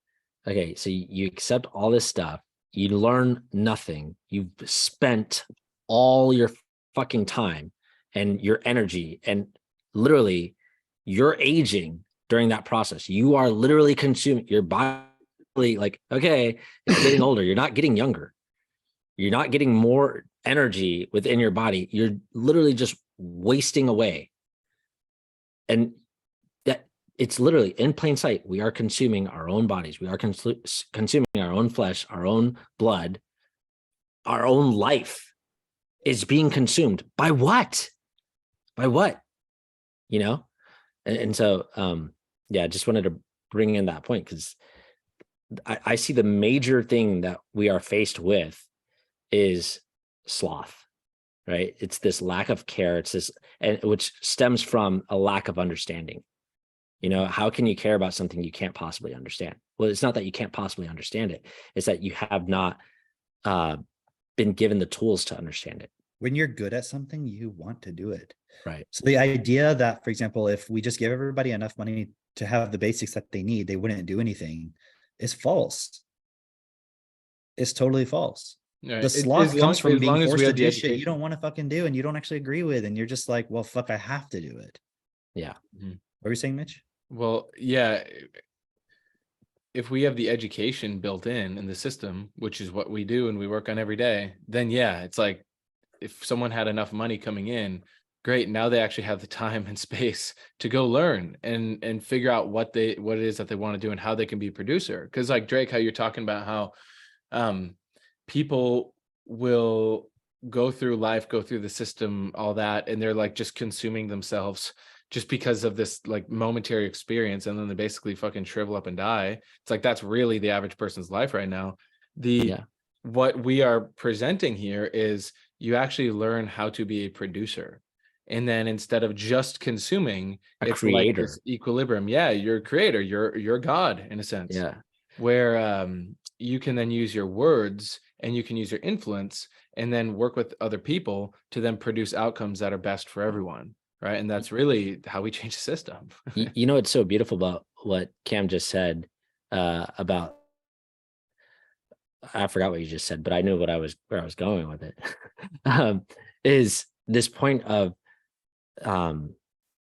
okay, so you accept all this stuff, you learn nothing, you've spent all your fucking time and your energy, and literally you're aging during that process. You are literally consuming your body, like, okay, it's getting older. You're not getting younger. You're not getting more energy within your body. You're literally just wasting away. And that it's literally in plain sight. We are consuming our own bodies. We are consuming our own flesh, our own blood, our own life. is being consumed by what? By what? You know? And so yeah, just wanted to bring in that point, because I see the major thing that we are faced with is sloth, right? It's this lack of care. It's this, and which stems from a lack of understanding. You know, how can you care about something you can't possibly understand? Well, it's not that you can't possibly understand it. It's that you have not been given the tools to understand it. When you're good at something, you want to do it. Right. So the idea that, for example, if we just give everybody enough money to have the basics that they need, they wouldn't do anything, is false. It's totally false. Right. The sloth comes from being forced to do shit education. you don't want to fucking do and you don't actually agree with, and you're just like, well, fuck, I have to do it. Yeah. What were you saying, Mitch? Well, yeah. If we have the education built in the system, which is what we do and we work on every day, then yeah, it's like if someone had enough money coming in, great. Now they actually have the time and space to go learn and figure out what it is that they want to do and how they can be a producer. Because like Drake, how you're talking about how people will go through life, go through the system, all that, and they're like just consuming themselves just because of this like momentary experience, and then they basically fucking shrivel up and die. It's like that's really the average person's life right now. What we are presenting here is you actually learn how to be a producer. And then instead of just consuming, it's creator. like this equilibrium. Yeah, you're a creator, you're God in a sense. Yeah. Where you can then use your words and you can use your influence and then work with other people to then produce outcomes that are best for everyone. Right. And that's really how we change the system. You know, it's so beautiful about what Cam just said about, I forgot what you just said, but I knew where I was going with it. Is this point of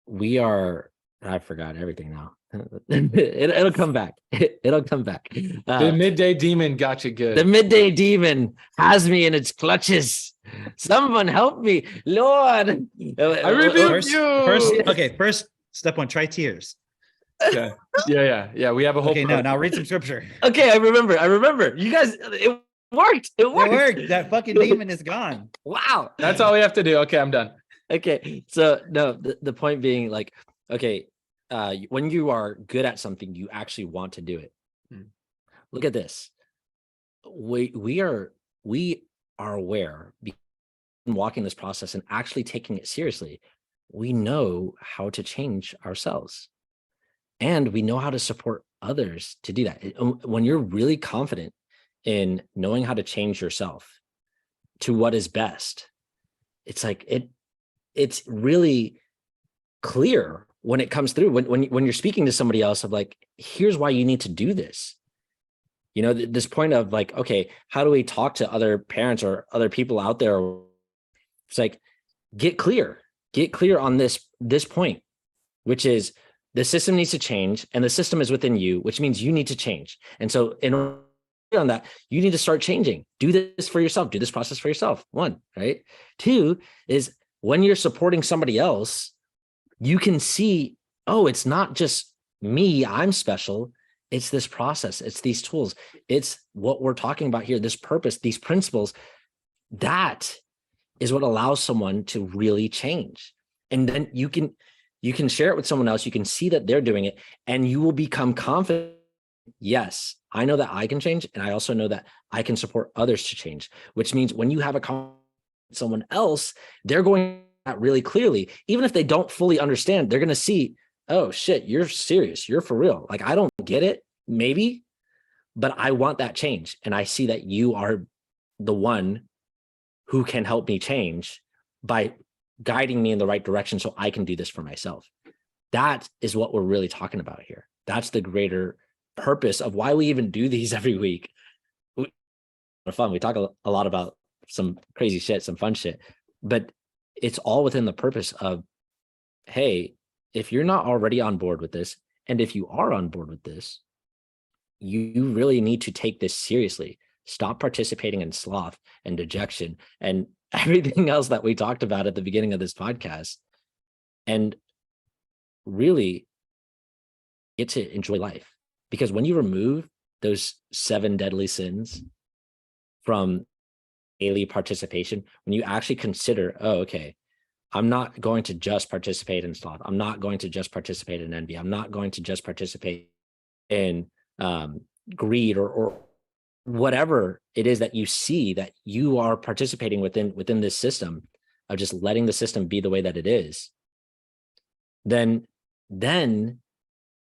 we are, I forgot everything now. It'll come back. It'll come back. The midday demon got you good. The midday demon has me in its clutches. Someone help me, Lord. I rebuke you. First step one, try tears. Okay. Yeah. We have a whole. Okay, now read some scripture. Okay, I remember. You guys, it worked. It worked. That fucking demon is gone. Wow. That's all we have to do. Okay, I'm done. Okay, so no, the point being, like, okay, when you are good at something, you actually want to do it. Look at this. We are aware, walking this process and actually taking it seriously. We know how to change ourselves, and we know how to support others to do that. When you're really confident in knowing how to change yourself to what is best, it's like it's really clear when it comes through, when you're speaking to somebody else of like, here's why you need to do this. You know, this point of like, okay, how do we talk to other parents or other people out there? It's like, get clear on this point, which is the system needs to change, and the system is within you, which means you need to change. And so in order on that, you need to start changing. Do this for yourself. Do this process for yourself. One, right? Two is when you're supporting somebody else, you can see, oh, it's not just me, I'm special. It's this process. It's these tools. It's what we're talking about here, this purpose, these principles. That is what allows someone to really change. And then you can share it with someone else. You can see that they're doing it, and you will become confident. Yes, I know that I can change, and I also know that I can support others to change, which means when you have a conversation with someone else, they're going at really clearly. Even if they don't fully understand, they're going to see, oh shit, you're serious. You're for real. Like, I don't get it, maybe, but I want that change. And I see that you are the one who can help me change by guiding me in the right direction so I can do this for myself. That is what we're really talking about here. That's the greater purpose of why we even do these every week. We're fun. We talk a lot about some crazy shit, some fun shit, but it's all within the purpose of, hey, if you're not already on board with this, and if you are on board with this, you really need to take this seriously. Stop participating in sloth and dejection and everything else that we talked about at the beginning of this podcast, and really get to enjoy life. Because when you remove those 7 deadly sins from daily participation, when you actually consider, oh, okay, I'm not going to just participate in sloth. I'm not going to just participate in envy. I'm not going to just participate in greed or whatever it is that you see that you are participating within this system of just letting the system be the way that it is. Then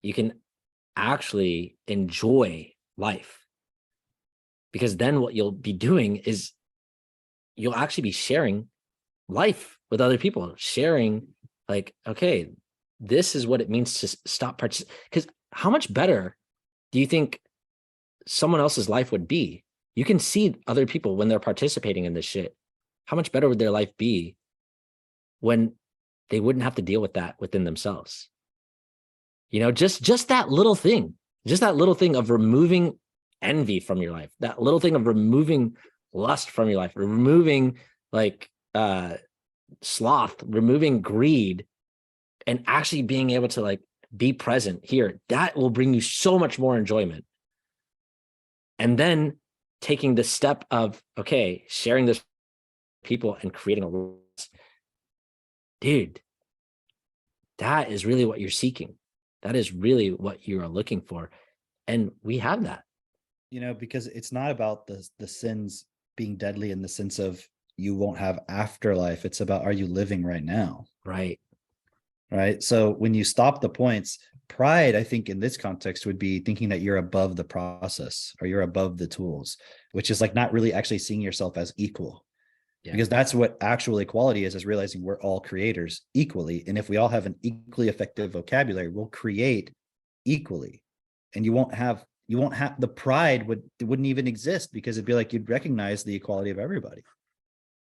you can actually enjoy life, because then what you'll be doing is you'll actually be sharing life with other people, sharing like, okay, this is what it means to stop participating. Because how much better do you think someone else's life would be? You can see other people when they're participating in this shit. How much better would their life be when they wouldn't have to deal with that within themselves? You know, just that little thing, of removing envy from your life, that little thing of removing lust from your life, removing like sloth, removing greed, and actually being able to like be present here, that will bring you so much more enjoyment. And then taking the step of, okay, sharing this with people and creating a, dude, that is really what you're seeking. That is really what you are looking for. And we have that. You know, because it's not about the sins being deadly in the sense of you won't have afterlife. It's about, are you living right now? Right. Right. So when you stop the points, pride, I think in this context would be thinking that you're above the process or you're above the tools, which is like not really actually seeing yourself as equal. Yeah. Because that's what actual equality is realizing we're all creators equally. And if we all have an equally effective vocabulary, we'll create equally. And you won't have the pride wouldn't even exist, because it'd be like you'd recognize the equality of everybody.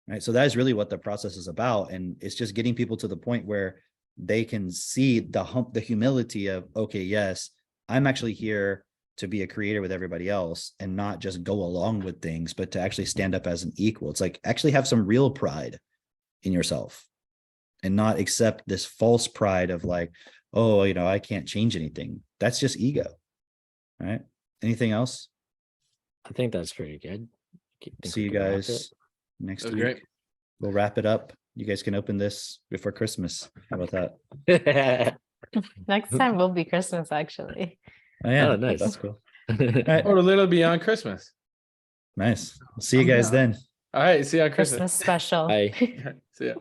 Right. So that is really what the process is about. And it's just getting people to the point where they can see the humility of, okay, yes, I'm actually here to be a creator with everybody else and not just go along with things, but to actually stand up as an equal. It's like actually have some real pride in yourself and not accept this false pride of like, oh, you know, I can't change anything. That's just ego. Right. Anything else? I think that's pretty good. See you guys next week. Great. We'll wrap it up. You guys can open this before Christmas. How about that? That. Next time will be Christmas, actually. Oh yeah, Oh, nice. That's cool. All right, Or a little beyond Christmas. nice. See you guys then. All right. See you on Christmas Christmas. special. Bye. See ya.